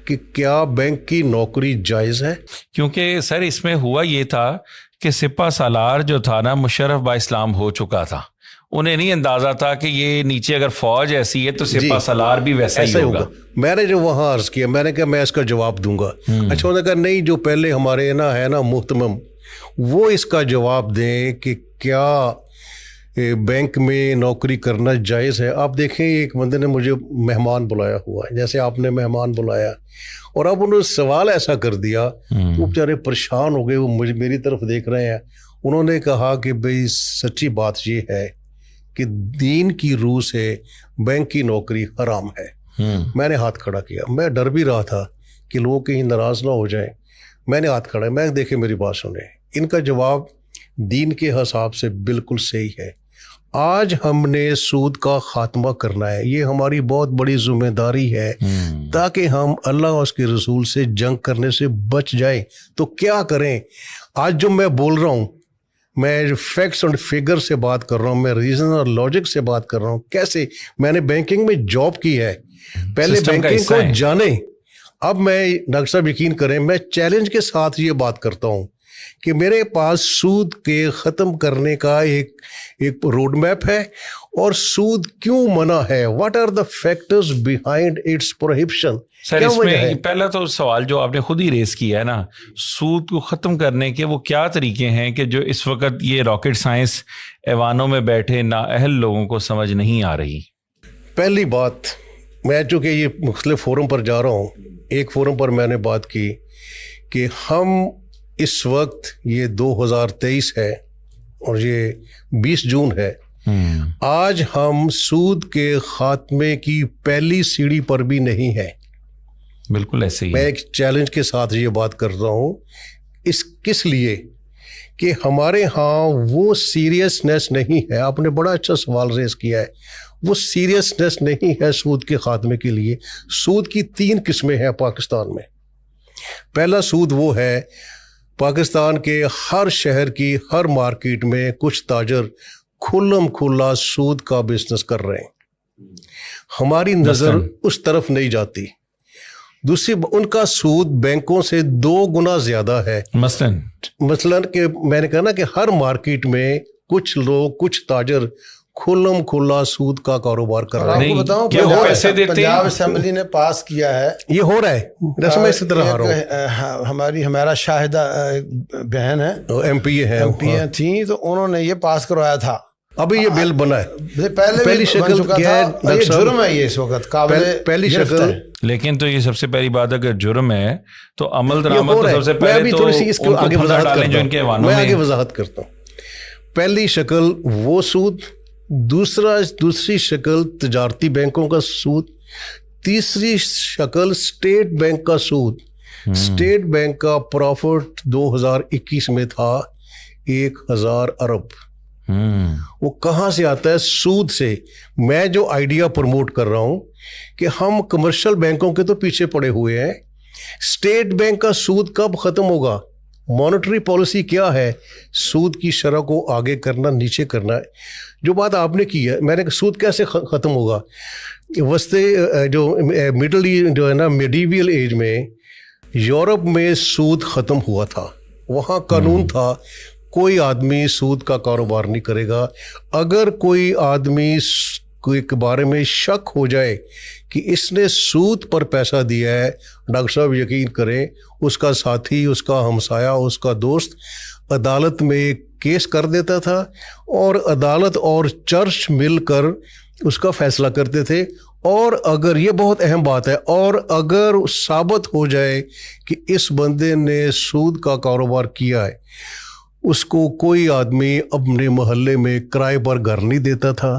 کہ کیا بینک کی نوکری جائز ہے. کیونکہ سر اس میں ہوا یہ تھا کہ سپہ سالار جو تھا نا مشرف با اسلام ہو چکا تھا. انہیں نہیں اندازہ تھا کہ یہ نیچے اگر فوج ایسی ہے تو سپہ سالار بھی ویسا ہی ہوگا. میں نے جو وہاں عرض کیا میں نے کہا میں اس کا جواب دوں گا. اچھا انہوں نے کہا نہیں جو پہلے ہمارے ہے نا محتمم وہ اس کا جواب دیں کہ کیا بینک میں نوکری کرنا جائز ہے. آپ دیکھیں ایک بندے نے مجھے مہمان بلایا ہوا ہے جیسے آپ نے مہمان بلایا اور اب انہوں نے سوال ایسا کر دیا وہ بیچارے پریشان ہو گئے. وہ میری طرف دیکھ رہے ہیں. انہوں نے کہا کہ بھئی سچی بات یہ ہے کہ دین کی روح سے بینک کی نوکری حرام ہے. میں نے ہاتھ کھڑا کیا. میں ڈر بھی رہا تھا کہ لوگ کہیں ناراض نہ ہو جائیں. میں نے ہاتھ کھڑا. میں دیکھیں میری بات سنیں. ان کا جواب دین کے حساب سے بالکل صحیح ہے. آج ہم نے سود کا خاتمہ کرنا ہے. یہ ہماری بہت بڑی ذمہ داری ہے تاکہ ہم اللہ اور اس کے رسول سے جنگ کرنے سے بچ جائیں. تو کیا کریں؟ آج جو میں بول رہا ہوں میں فیکٹس اور فگر سے بات کر رہا ہوں. میں ریزن اور لاجک سے بات کر رہا ہوں. کیسے میں نے بینکنگ میں جاب کی ہے. پہلے بینکنگ کو جانیں. اب میں ڈاکٹر صاحب یقین کریں میں چیلنج کے ساتھ یہ بات کرتا ہوں کہ میرے پاس سود کے ختم کرنے کا ایک روڈ میپ ہے اور سود کیوں منع ہے. What are the factors behind its prohibition. Sir اس میں پہلا تو سوال جو آپ نے خود ہی ریز کیا ہے نا سود کو ختم کرنے کے وہ کیا طریقے ہیں کہ جو اس وقت یہ راکٹ سائنس ایوانوں میں بیٹھے نااہل لوگوں کو سمجھ نہیں آ رہی. پہلی بات میں چونکہ یہ مختلف فورم پر جا رہا ہوں. ایک فورم پر میں نے بات کی کہ ہم اس وقت یہ 2023 ہے اور یہ 20 جون ہے. آج ہم سود کے خاتمے کی پہلی سیڑھی پر بھی نہیں ہے. بالکل ایسے ہی میں ایک چیلنج کے ساتھ یہ بات کر رہا ہوں. کس لیے کہ ہمارے ہاں وہ سیریسنیس نہیں ہے. آپ نے بڑا اچھا سوال ریز کیا ہے. وہ سیریسنیس نہیں ہے سود کے خاتمے کے لیے. سود کی 3 قسمیں ہیں پاکستان میں. پہلا سود وہ ہے پاکستان کے ہر شہر کی ہر مارکیٹ میں کچھ تاجر کھلم کھلا سود کا بزنس کر رہے ہیں. ہماری نظر اس طرف نہیں جاتی. دوسری ان کا سود بینکوں سے 2 گنا زیادہ ہے. مثلاً کہ میں نے کہا نا کہ ہر مارکیٹ میں کچھ لوگ کچھ تاجر کھلم کھلا سود کا کاروبار کر رہے ہیں. آپ کو بتاؤں پنجاب اسمبلی نے پاس کیا ہے. یہ ہو رہا ہے رسم اسی طرح ہمارا شاہدہ بہن ہے ایم پی اے تھیں تو انہوں نے یہ پاس کروایا تھا. ابھی یہ بل بنا ہے. پہلی شکل یہ جرم ہے. یہ اس وقت قابل پہلی شکل. لیکن تو یہ سب سے پہلی بات اگر جرم ہے تو عمل درآمد سب سے پہلے تو ان کو دھلا ڈالیں جو ان کے ایوانوں میں. میں آگے وضاحت کرتا ہوں. پہلی شکل وہ سود. دوسری شکل تجارتی بینکوں کا سود. تیسری شکل اسٹیٹ بینک کا سود. اسٹیٹ بینک کا پروفٹ 2021 میں تھا 1000 ارب. وہ کہاں سے آتا ہے؟ سود سے. میں جو آئیڈیا پروموٹ کر رہا ہوں کہ ہم کمرشل بینکوں کے تو پیچھے پڑے ہوئے ہیں. اسٹیٹ بینک کا سود کب ختم ہوگا؟ مانیٹری پالیسی کیا ہے؟ سود کی شرح کو آگے کرنا نیچے کرنا ہے. جو بات آپ نے کی ہے میں نے سود کیسے ختم ہوگا؟ وسطے جو مڈل جو ہے نا میڈیویل ایج میں یورپ میں سود ختم ہوا تھا. وہاں قانون تھا کوئی آدمی سود کا کاروبار نہیں کرے گا. اگر کوئی آدمی کے بارے میں شک ہو جائے کہ اس نے سود پر پیسہ دیا ہے ڈاکٹر صاحب یقین کریں اس کا ساتھی اس کا ہمسایا اس کا دوست عدالت میں کیس کر دیتا تھا اور عدالت اور چرچ مل کر اس کا فیصلہ کرتے تھے. اور اگر یہ بہت اہم بات ہے اور اگر ثابت ہو جائے کہ اس بندے نے سود کا کاروبار کیا ہے اس کو کوئی آدمی اپنے محلے میں کرائے پر گھر نہیں دیتا تھا.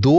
2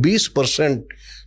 20%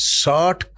60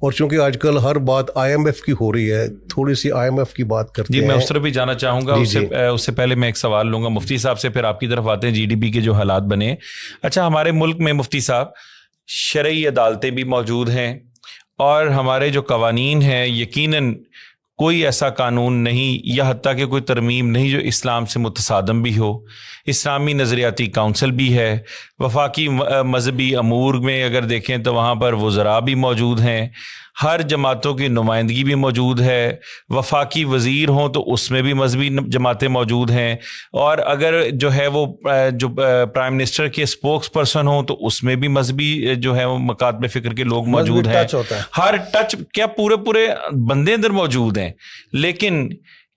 اور چونکہ آج کل ہر بات IMF کی ہو رہی ہے، تھوڑی سی IMF کی بات کرتے ہیں. جی میں اس طرف بھی جانا چاہوں گا. اس سے پہلے میں ایک سوال لوں گا مفتی صاحب سے، پھر آپ کی طرف آتے ہیں. GDP کے جو حالات بنے، اچھا ہمارے ملک میں مفتی صاحب شرعی عدالتیں بھی موجود ہیں، اور ہمارے جو قوانین ہیں یقیناً کوئی ایسا قانون نہیں یا حتیٰ کہ کوئی ترمیم نہیں جو اسلام سے متصادم بھی ہو. اسلامی نظریاتی کونسل بھی ہے، وفاقی مذہبی امور میں اگر دیکھیں تو وہاں پر وزراء بھی موجود ہیں، ہر جماعتوں کی نمائندگی بھی موجود ہے، وفاقی وزیر ہوں تو اس میں بھی مذہبی جماعتیں موجود ہیں، اور اگر جو ہے وہ جو پرائم منسٹر کے اسپوکس پرسن ہوں تو اس میں بھی مذہبی جو ہے وہ مکاتب فکر کے لوگ موجود ہیں. ہر ٹچ کیا پورے بندے اندر موجود ہیں. لیکن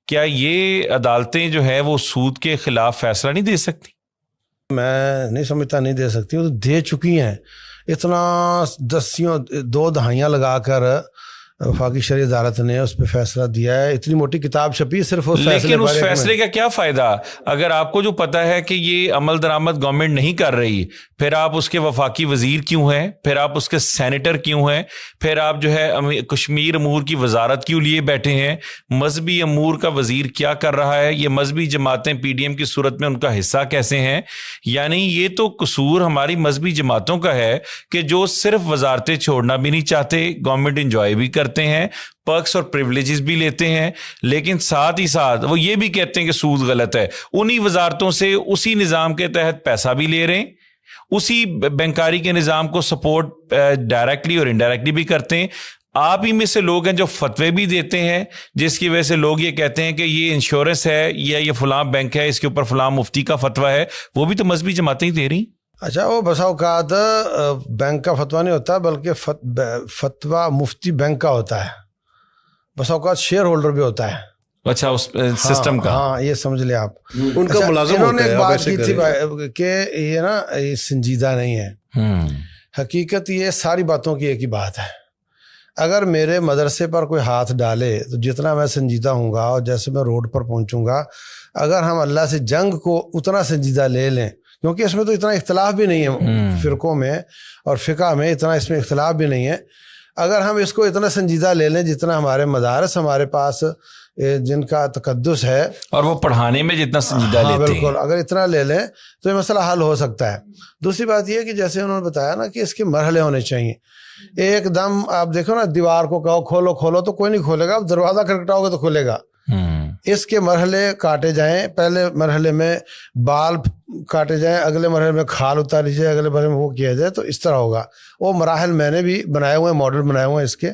کیا یہ عدالتیں جو ہے وہ سود کے خلاف فیصلہ نہیں دے سکتی؟ میں نہیں سمجھتا نہیں دے سکتی، وہ تو دے چکی ہیں. اتنا 2 دہائیاں لگا کر وفاقی شرعی عدالت نے اس پہ فیصلہ دیا ہے، اتنی موٹی کتاب چھپی صرف اس فیصلے. لیکن اس فیصلے کا کیا فائدہ اگر آپ کو جو پتہ ہے کہ یہ عمل درآمد گورنمنٹ نہیں کر رہی، پھر آپ اس کے وفاقی وزیر کیوں ہیں، پھر آپ اس کے سینیٹر کیوں ہیں، پھر آپ جو ہے کشمیر امور کی وزارت کیوں لیے بیٹھے ہیں؟ مذہبی امور کا وزیر کیا کر رہا ہے؟ یہ مذہبی جماعتیں PDM کی صورت میں ان کا حصہ کیسے ہیں؟ یعنی یہ تو قصور ہماری مذہبی جماعتوں کا ہے کہ جو صرف وزارتیں چھوڑنا بھی نہیں چاہتے، گورنمنٹ انجوائے بھی کرتے ہیں، پرکس اور پریولیجز بھی لیتے ہیں، لیکن ساتھ ہی ساتھ وہ یہ بھی کہتے ہیں کہ سود غلط ہے. انہی وزارتوں سے اسی نظام کے تحت پیسہ بھی لے رہے ہیں، اسی بینکاری کے نظام کو سپورٹ ڈائریکٹلی اور انڈائریکٹلی بھی کرتے ہیں. آپ ہی میں سے لوگ ہیں جو فتوے بھی دیتے ہیں، جس کی وجہ سے لوگ یہ کہتے ہیں کہ یہ انشورنس ہے یا یہ فلاں بینک ہے، اس کے اوپر فلاں مفتی کا فتویٰ ہے، وہ بھی تو مذہبی جماعتیں ہی دے رہی. اچھا وہ بسا اوقات بینک کا فتویٰ نہیں ہوتا بلکہ فتویٰ مفتی بینک کا ہوتا ہے، بسا اوقات شیئر ہولڈر بھی ہوتا ہے. اچھا اس سسٹم کا، ہاں یہ سمجھ لیں آپ. ان کا ملازم انہوں نے ہوتا ہے. ایک بات کی تھی کہ یہ نا یہ سنجیدہ نہیں ہے. حقیقت یہ ساری باتوں کی ایک ہی بات ہے. اگر میرے مدرسے پر کوئی ہاتھ ڈالے تو جتنا میں سنجیدہ ہوں گا اور جیسے میں روڈ پر پہنچوں گا، اگر ہم اللہ سے جنگ کو اتنا سنجیدہ لے لیں، کیونکہ اس میں تو اتنا اختلاف بھی نہیں ہے فرقوں میں اور فقہ میں، اتنا اس میں اختلاف بھی نہیں ہے. اگر ہم اس کو اتنا سنجیدہ لے لیں جتنا ہمارے مدارس ہمارے پاس جن کا تقدس ہے اور وہ پڑھانے میں جتنا سنجیدہ لیتے ہیں، بالکل اگر اتنا لے لیں تو یہ مسئلہ حل ہو سکتا ہے. دوسری بات یہ کہ جیسے انہوں نے بتایا نا کہ اس کے مرحلے ہونے چاہیے. ایک دم آپ دیکھو نا، دیوار کو کہو کھولو کھولو تو کوئی نہیں کھولے گا، آپ دروازہ کھٹکھٹاؤ گے تو کھولے گا. اس کے مرحلے کاٹے جائیں. پہلے مرحلے میں بال کاٹے جائیں، اگلے مرحلے میں کھال اتاری جائے، اگلے مرحلے میں وہ کیا جائے، تو اس طرح ہوگا. وہ مراحل میں نے بھی بنائے ہوئے ہیں، ماڈل بنائے ہوئے ہیں اس کے،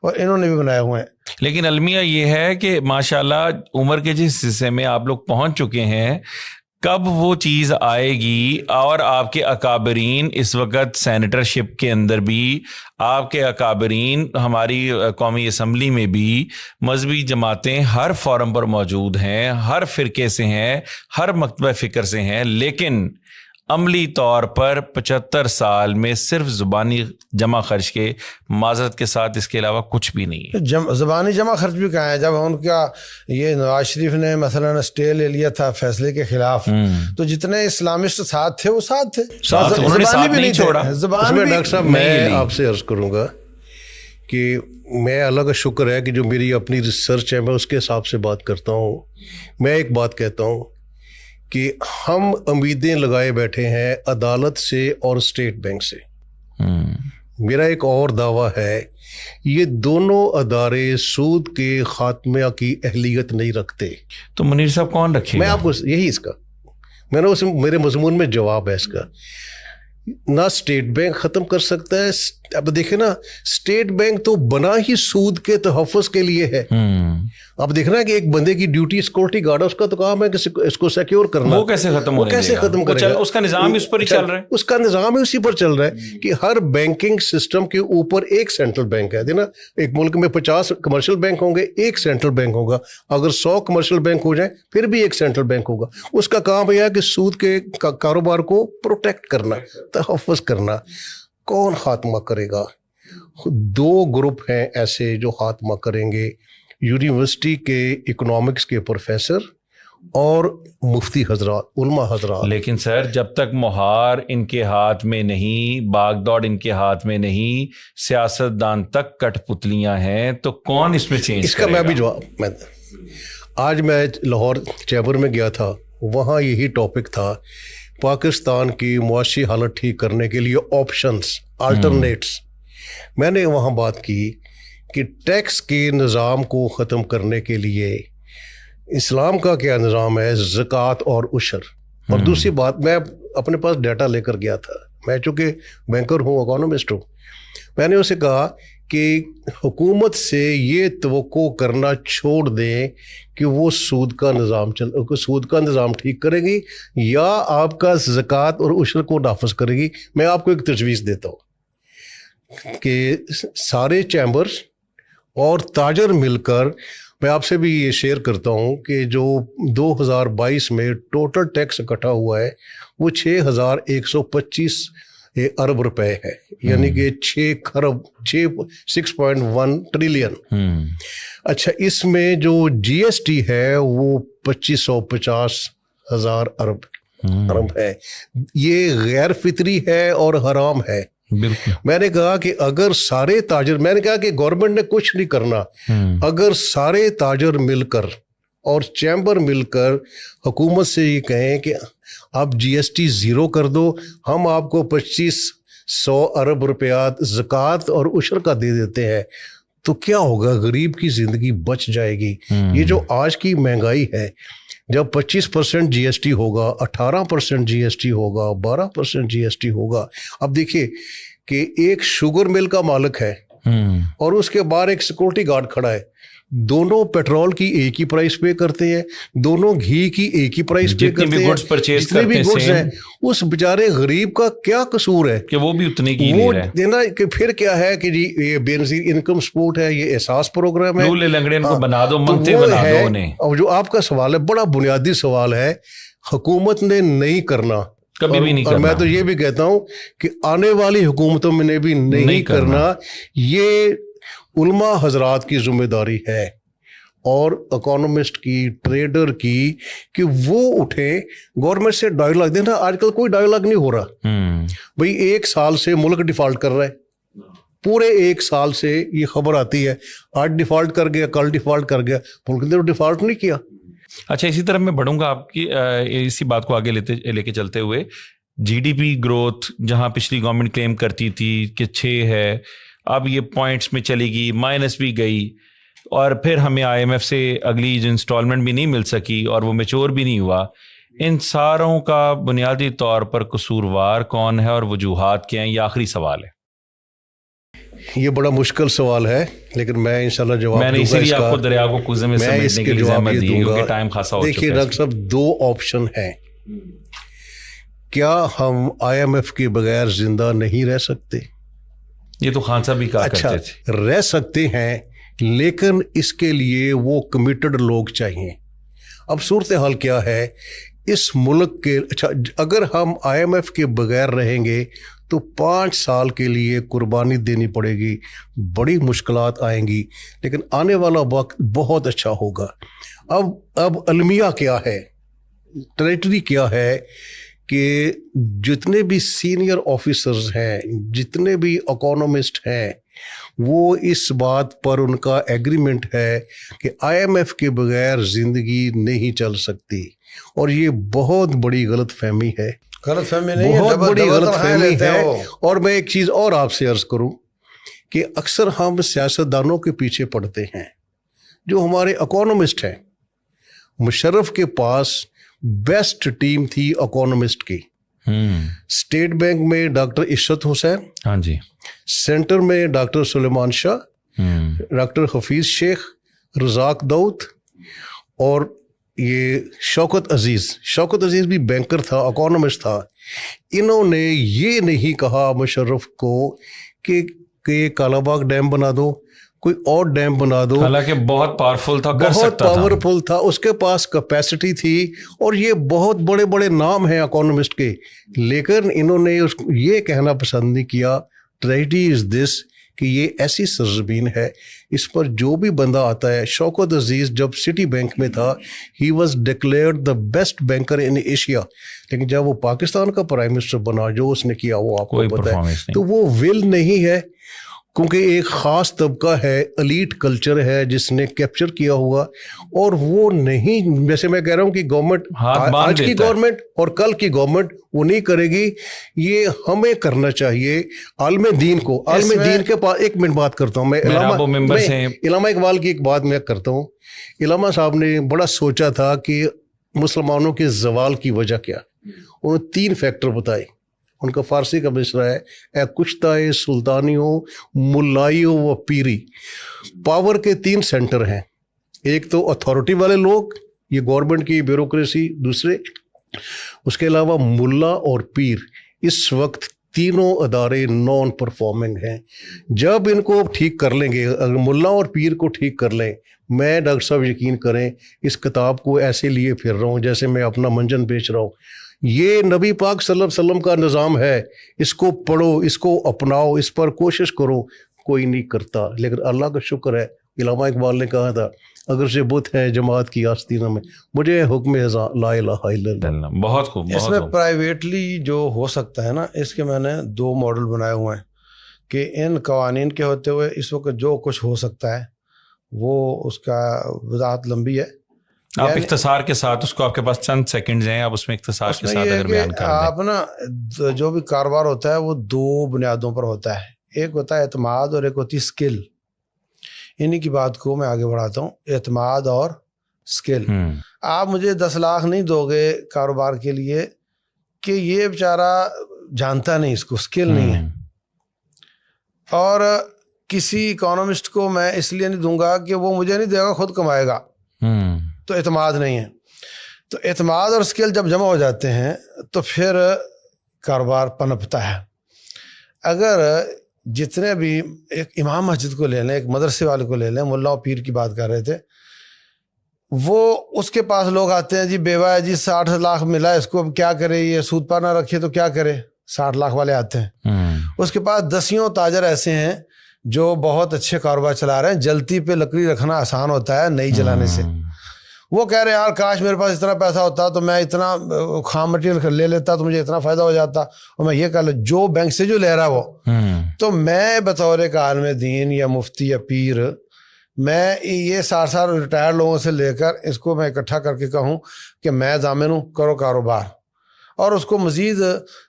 اور انہوں نے بھی بنائے ہوئے ہیں. لیکن المیہ یہ ہے کہ ماشاءاللہ عمر کے جس حصے میں آپ لوگ پہنچ چکے ہیں، کب وہ چیز آئے گی اور آپ کے اکابرین اس وقت سینیٹرشپ کے اندر بھی، آپ کے اکابرین ہماری قومی اسمبلی میں بھی، مذہبی جماعتیں ہر فورم پر موجود ہیں، ہر فرقے سے ہیں، ہر مکتبہ فکر سے ہیں، لیکن عملی طور پر 75 سال میں صرف زبانی جمع خرچ کے، معذرت کے ساتھ اس کے علاوہ کچھ بھی نہیں ہے. زبانی جمع خرچ بھی کہاں ہے؟ جب ان کا یہ نواز شریف نے مثلا اسٹے لے لیا تھا فیصلے کے خلاف، تو جتنے اسلامسٹ ساتھ تھے وہ ساتھ تھے، انہوں نے ساتھ نہیں چھوڑا. ڈاکٹر صاحب میں آپ سے عرض کروں گا کہ میں اللہ کا شکر ہے کہ جو میری اپنی ریسرچ ہے میں اس کے حساب سے بات کرتا ہوں. میں ایک بات کہتا ہوں کہ ہم امیدیں لگائے بیٹھے ہیں عدالت سے اور اسٹیٹ بینک سے. میرا ایک اور دعویٰ ہے، یہ دونوں ادارے سود کے خاتمہ کی اہلیت نہیں رکھتے. تو منیر صاحب کون رکھے؟ میں آپ کو یہی اس کا میں نے میرے مضمون میں جواب ہے اس کا. نہ اسٹیٹ بینک ختم کر سکتا ہے. اب دیکھیں نا، اسٹیٹ بینک تو بنا ہی سود کے تحفظ کے لیے ہے. اب دیکھنا کہ ایک بندے کی ڈیوٹی سیکورٹی گارڈ ہے، اس کا تو کام ہے کہ اس کو سیکیور کرنا. وہ کیسے ختم ہو رہا ہے؟ کیسے ختم کرے گا؟ اس کا نظام اس پر ہی چل رہا ہے. اس کا نظام ہی اسی پر چل رہا ہے کہ ہر بینکنگ سسٹم کے اوپر ایک سینٹرل بینک ہے. دیکھنا، ایک ملک میں 50 کمرشل بینک ہوں گے، ایک سینٹرل بینک ہوگا. اگر 100 کمرشل بینک ہو جائیں پھر بھی ایک سینٹرل بینک ہوگا. اس کا کام یہ ہے کہ سود کے کاروبار کو پروٹیکٹ کرنا، تحفظ کرنا. کون خاتمہ کرے گا؟ 2 گروپ ہیں ایسے جو خاتمہ کریں گے، یونیورسٹی کے اکنامکس کے پروفیسر اور مفتی حضرات, علماء حضرات. لیکن سر جب تک مہار ان کے ہاتھ میں نہیں, باغ دوڑ ان کے ہاتھ میں نہیں, سیاستدان تک کٹ پتلیاں ہیں, تو کون اس میں چینج اس کا کرے گا؟ میں بھی جواب, آج میں لاہور چیمبر میں گیا تھا, وہاں یہی ٹاپک تھا, پاکستان کی معاشی حالت ٹھیک کرنے کے لیے آپشنز, آلٹرنیٹس. میں نے وہاں بات کی کہ ٹیکس کے نظام کو ختم کرنے کے لیے اسلام کا کیا نظام ہے, زکوٰۃ اور عشر. اور دوسری بات, میں اپنے پاس ڈیٹا لے کر گیا تھا, میں چونکہ بینکر ہوں, اکانومسٹ ہوں, میں نے اسے کہا کہ حکومت سے یہ توقع کرنا چھوڑ دیں کہ وہ سود کا نظام ٹھیک کرے گی یا آپ کا زکوٰۃ اور عشر کو نافذ کرے گی. میں آپ کو ایک تجویز دیتا ہوں کہ سارے چیمبرز اور تاجر مل کر, میں آپ سے بھی یہ شیئر کرتا ہوں کہ جو 2022 میں ٹوٹل ٹیکس اکٹھا ہوا ہے وہ 6,125 ارب روپے ہے, یعنی کہ 6.1 ٹریلین. اچھا, اس میں جو جی ایس ٹی ہے وہ 2,550,000 ارب ہے. یہ غیر فطری ہے اور حرام ہے. بالکل. میں نے کہا کہ اگر سارے تاجر, میں نے کہا کہ گورنمنٹ نے کچھ نہیں کرنا, اگر سارے تاجر مل کر اور چیمبر مل کر حکومت سے یہ کہیں کہ آپ جی ایس ٹی زیرو کر دو, ہم آپ کو 2,500 ارب روپیات زکوٰۃ اور عشر کا دے دیتے ہیں, تو کیا ہوگا, غریب کی زندگی بچ جائے گی. یہ جو آج کی مہنگائی ہے, جب 25% جی ایس ٹی ہوگا, 18% جی ایس ٹی ہوگا, 12% جی ایس ٹی ہوگا. اب دیکھیے کہ ایک شوگر مل کا مالک ہے اور اس کے باہر ایک سیکورٹی گارڈ کھڑا ہے, دونوں پیٹرول کی ایک ہی پرائس پے کرتے ہیں, دونوں گھی کی ایک ہی پرائس پے کرتے ہیں, جتنے بھی گڈس ہیں. اس بیچارے غریب کا کیا قصور ہے کہ وہ بھی اتنے کی لے رہا ہے. دینا کہ پھر کیا ہے کہ جی یہ بے نظیر انکم سپورٹ ہے, یہ احساس پروگرام ہے, کو بنا دو, منگتے بنا دو انہیں. اور جو آپ کا سوال ہے بڑا بنیادی سوال ہے, حکومت نے نہیں کرنا, کبھی بھی نہیں کرنا. اور میں تو یہ بھی کہتا ہوں کہ آنے والی حکومتوں میں نے بھی نہیں کرنا. یہ علماء حضرات کی ذمہ داری ہے اور اکانومسٹ کی, ٹریڈر کی, کہ وہ اٹھیں, گورنمنٹ سے ڈائیلاگ دینا. آج کل کوئی ڈائیلاگ نہیں ہو رہا بھائی. 1 سال سے ملک ڈیفالٹ کر رہا ہے, پورے 1 سال سے یہ خبر آتی ہے, آج ڈیفالٹ کر گیا, کل ڈیفالٹ کر گیا, ملک نے ڈیفالٹ نہیں کیا. اچھا, اسی طرح میں بڑھوں گا آپ کی اسی بات کو آگے لے کے چلتے ہوئے. جی ڈی پی گروتھ جہاں پچھلی گورنمنٹ کلیم کرتی تھی کہ 6 ہے, اب یہ پوائنٹس میں چلی گئی, مائنس بھی گئی, اور پھر ہمیں آئی ایم ایف سے اگلی جو انسٹالمنٹ بھی نہیں مل سکی اور وہ میچور بھی نہیں ہوا. ان ساروں کا بنیادی طور پر قصوروار کون ہے اور وجوہات کیا ہیں؟ یہ آخری سوال ہے. یہ بڑا مشکل سوال ہے لیکن میں انشاءاللہ جواب دوں گا. میں نے اسی لیے آپ کو دریا کو کوزے میں سمیٹنے کے لیے زحمت دی کیونکہ ٹائم خاصا ہو چکا ہے. دیکھیے ڈاکٹر صاحب, 2 آپشن ہیں. کیا ہم آئی ایم ایف کے بغیر زندہ نہیں رہ سکتے؟ یہ تو خان صاحب بھی کہا کرتے تھے. رہ سکتے ہیں, لیکن اس کے لیے وہ کمیٹڈ لوگ چاہیے. اب صورتحال کیا ہے اس ملک کے, اچھا اگر ہم آئی ایم ایف کے بغیر رہیں گے تو 5 سال کے لیے قربانی دینی پڑے گی, بڑی مشکلات آئیں گی, لیکن آنے والا وقت بہت اچھا ہوگا. اب المیہ کیا ہے, ٹریٹری کیا ہے کہ جتنے بھی سینئر آفیسرز ہیں, جتنے بھی اکانومسٹ ہیں, وہ اس بات پر ان کا ایگریمنٹ ہے کہ آئی ایم ایف کے بغیر زندگی نہیں چل سکتی. اور یہ بہت بڑی غلط فہمی ہے, غلط فہمی نہیں, بہت بڑی غلط فہمی ہے. اور میں ایک چیز اور آپ سے عرض کروں کہ اکثر ہم سیاستدانوں کے پیچھے پڑتے ہیں جو ہمارے اکانومسٹ ہیں. مشرف کے پاس بیسٹ ٹیم تھی اکانومسٹ کی. اسٹیٹ بینک میں ڈاکٹر عشرت حسین, ہاں جی, سینٹر میں ڈاکٹر سلیمان شاہ, ڈاکٹر حفیظ شیخ, رزاق داؤد, اور یہ شوکت عزیز بھی بینکر تھا, اکانومسٹ تھا. انہوں نے یہ نہیں کہا مشرف کو کہ کالا باغ ڈیم بنا دو, کوئی اور ڈیم بنا دو. حالانکہ بہت پاورفل تھا, بہت پاورفل تھا, اس کے پاس کیپیسٹی تھی, اور یہ بہت بڑے بڑے نام ہیں اکانومسٹ کے. لیکن انہوں نے یہ کہنا پسند نہیں کیا, ٹریجڈی از دس, کہ یہ ایسی سرزمین ہے، اس پر جو بھی بندہ آتا ہے. شوکت عزیز جب سٹی بینک میں تھا he was declared the best banker in Asia, لیکن جب وہ پاکستان کا پرائم منسٹر بنا جو اس نے کیا وہ آپ کو پتہ ہے. تو وہ ول نہیں ہے، کیونکہ ایک خاص طبقہ ہے، ایلیٹ کلچر ہے جس نے کیپچر کیا ہوا، اور وہ نہیں، جیسے میں کہہ رہا ہوں کہ گورنمنٹ آج کی گورنمنٹ اور کل کی گورنمٹ وہ نہیں کرے گی. یہ ہمیں کرنا چاہیے عالم دین کو. عالم دین کے پاس ایک منٹ بات کرتا ہوں میں، علامہ اقبال کی ایک بات میں کرتا ہوں. علامہ صاحب نے بڑا سوچا تھا کہ مسلمانوں کے زوال کی وجہ کیا، انہوں نے 3 فیکٹر بتائے. ان کا فارسی کا مصرع ہے، اے کشتہ سلطانیوں ملائیوں و پیری. پاور کے 3 سینٹر ہیں، ایک تو اتھارٹی والے لوگ، یہ گورنمنٹ کی بیوروکریسی، دوسرے اس کے علاوہ ملا اور پیر. اس وقت تینوں ادارے نان پرفارمنگ ہیں. جب ان کو ٹھیک کر لیں گے، اگر ملا اور پیر کو ٹھیک کر لیں، میں ڈاکٹر صاحب یقین کریں اس کتاب کو ایسے لیے پھر رہا ہوں جیسے میں اپنا منجن بیچ رہا ہوں. یہ نبی پاک صلی اللہ علیہ وسلم کا نظام ہے، اس کو پڑھو، اس کو اپناؤ، اس پر کوشش کرو. کوئی نہیں کرتا، لیکن اللہ کا شکر ہے. علامہ اقبال نے کہا تھا اگر سے بت ہے جماعت کی آستینہ میں، مجھے حکم لا الہ الا اللہ. بہت خوب. اس میں پرائیویٹلی جو ہو سکتا ہے نا، اس کے میں نے 2 ماڈل بنائے ہوئے ہیں کہ ان قوانین کے ہوتے ہوئے اس وقت جو کچھ ہو سکتا ہے وہ اس کا وضاحت لمبی ہے. آپ اختصار کے ساتھ اس کو، آپ کے پاس چند سیکنڈز ہیں، آپ اس میں اختصار کے ساتھ اگر بیان کر دیں. آپ نا جو بھی کاروبار ہوتا ہے وہ 2 بنیادوں پر ہوتا ہے، ایک ہوتا ہے اعتماد اور ایک ہوتی ہے اسکل. انہی کی بات کو میں آگے بڑھاتا ہوں، اعتماد اور اسکل. آپ مجھے 10 لاکھ نہیں دو گے کاروبار کے لیے کہ یہ بیچارہ جانتا نہیں، اس کو اسکل نہیں ہے. اور کسی اکانومسٹ کو میں اس لیے نہیں دوں گا کہ وہ مجھے نہیں دے گا، خود کمائے گا، تو اعتماد نہیں ہے. تو اعتماد اور اسکل جب جمع ہو جاتے ہیں تو پھر کاروبار پنپتا ہے. اگر جتنے بھی، ایک امام مسجد کو لے لیں، ایک مدرسے والے کو لے لیں، ملا و پیر کی بات کر رہے تھے، وہ اس کے پاس لوگ آتے ہیں، جی بیوہ ہے جی 60 لاکھ ملا، اس کو کیا کرے، یہ سود پا نہ رکھے تو کیا کرے. 60 لاکھ والے آتے ہیں، اس کے پاس 10 تاجر ایسے ہیں جو بہت اچھے کاروبار چلا رہے ہیں. جلتی پہ لکڑی رکھنا آسان ہوتا ہے نئی جلانے سے. وہ کہہ رہے ہیں یار کاش میرے پاس اتنا پیسہ ہوتا تو میں اتنا خام مٹیریل لے لیتا تو مجھے اتنا فائدہ ہو جاتا، اور میں یہ کہہ لوں جو بینک سے جو لے رہا وہ. تو میں بطور ایک عالم دین یا مفتی یا پیر، میں یہ 60 ریٹائر لوگوں سے لے کر اس کو میں اکٹھا کر کے کہوں کہ میں ضامن ہوں، کرو کاروبار. اور اس کو مزید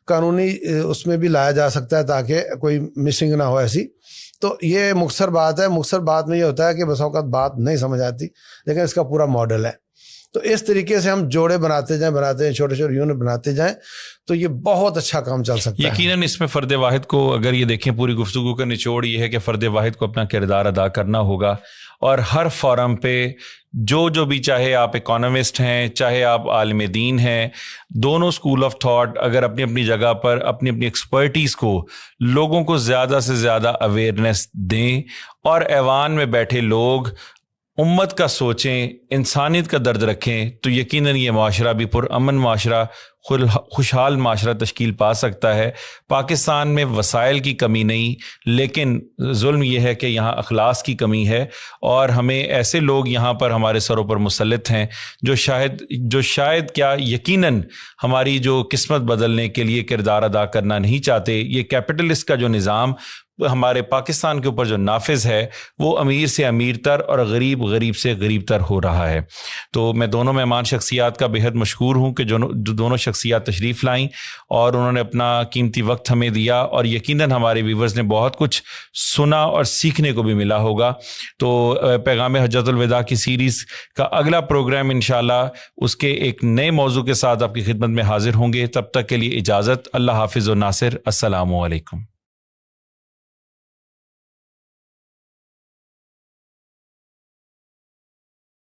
قانونی اس میں بھی لایا جا سکتا ہے تاکہ کوئی مسنگ نہ ہو ایسی. تو یہ مختصر بات ہے. مختصر بات میں یہ ہوتا ہے کہ بس اوقات بات نہیں سمجھ آتی، لیکن اس کا پورا ماڈل ہے. تو اس طریقے سے ہم جوڑے بناتے جائیں، چھوٹے چھوٹے یونٹ بناتے جائیں، تو یہ بہت اچھا کام چل سکتا ہے. یقیناً اس میں فرد واحد کو اگر یہ دیکھیں، پوری گفتگو کا نچوڑ یہ ہے کہ فرد واحد کو اپنا کردار ادا کرنا ہوگا، اور ہر فورم پہ جو بھی، چاہے آپ اکانومسٹ ہیں، چاہے آپ عالم دین ہیں، دونوں اسکول آف تھاٹ اگر اپنی اپنی جگہ پر اپنی اپنی ایکسپرٹیز کو لوگوں کو زیادہ سے زیادہ اویئرنیس دیں، اور ایوان میں بیٹھے لوگ امت کا سوچیں، انسانیت کا درد رکھیں، تو یقیناً یہ معاشرہ بھی پرامن معاشرہ، خوشحال معاشرہ تشکیل پا سکتا ہے. پاکستان میں وسائل کی کمی نہیں، لیکن ظلم یہ ہے کہ یہاں اخلاص کی کمی ہے، اور ہمیں ایسے لوگ یہاں پر ہمارے سروں پر مسلط ہیں جو شاید کیا یقیناً ہماری جو قسمت بدلنے کے لیے کردار ادا کرنا نہیں چاہتے. یہ کیپٹلسٹ کا جو نظام ہمارے پاکستان کے اوپر جو نافذ ہے وہ امیر سے امیر تر اور غریب سے غریب تر ہو رہا ہے. تو میں دونوں مہمان شخصیات کا بہت مشکور ہوں کہ جو دونوں شخصیات تشریف لائیں اور انہوں نے اپنا قیمتی وقت ہمیں دیا، اور یقیناً ہمارے ویورز نے بہت کچھ سنا اور سیکھنے کو بھی ملا ہوگا. تو پیغام حجت الوداع کی سیریز کا اگلا پروگرام انشاءاللہ اس کے ایک نئے موضوع کے ساتھ آپ کی خدمت میں حاضر ہوں گے. تب تک کے لیے اجازت. اللہ حافظ و ناصر. السلام علیکم.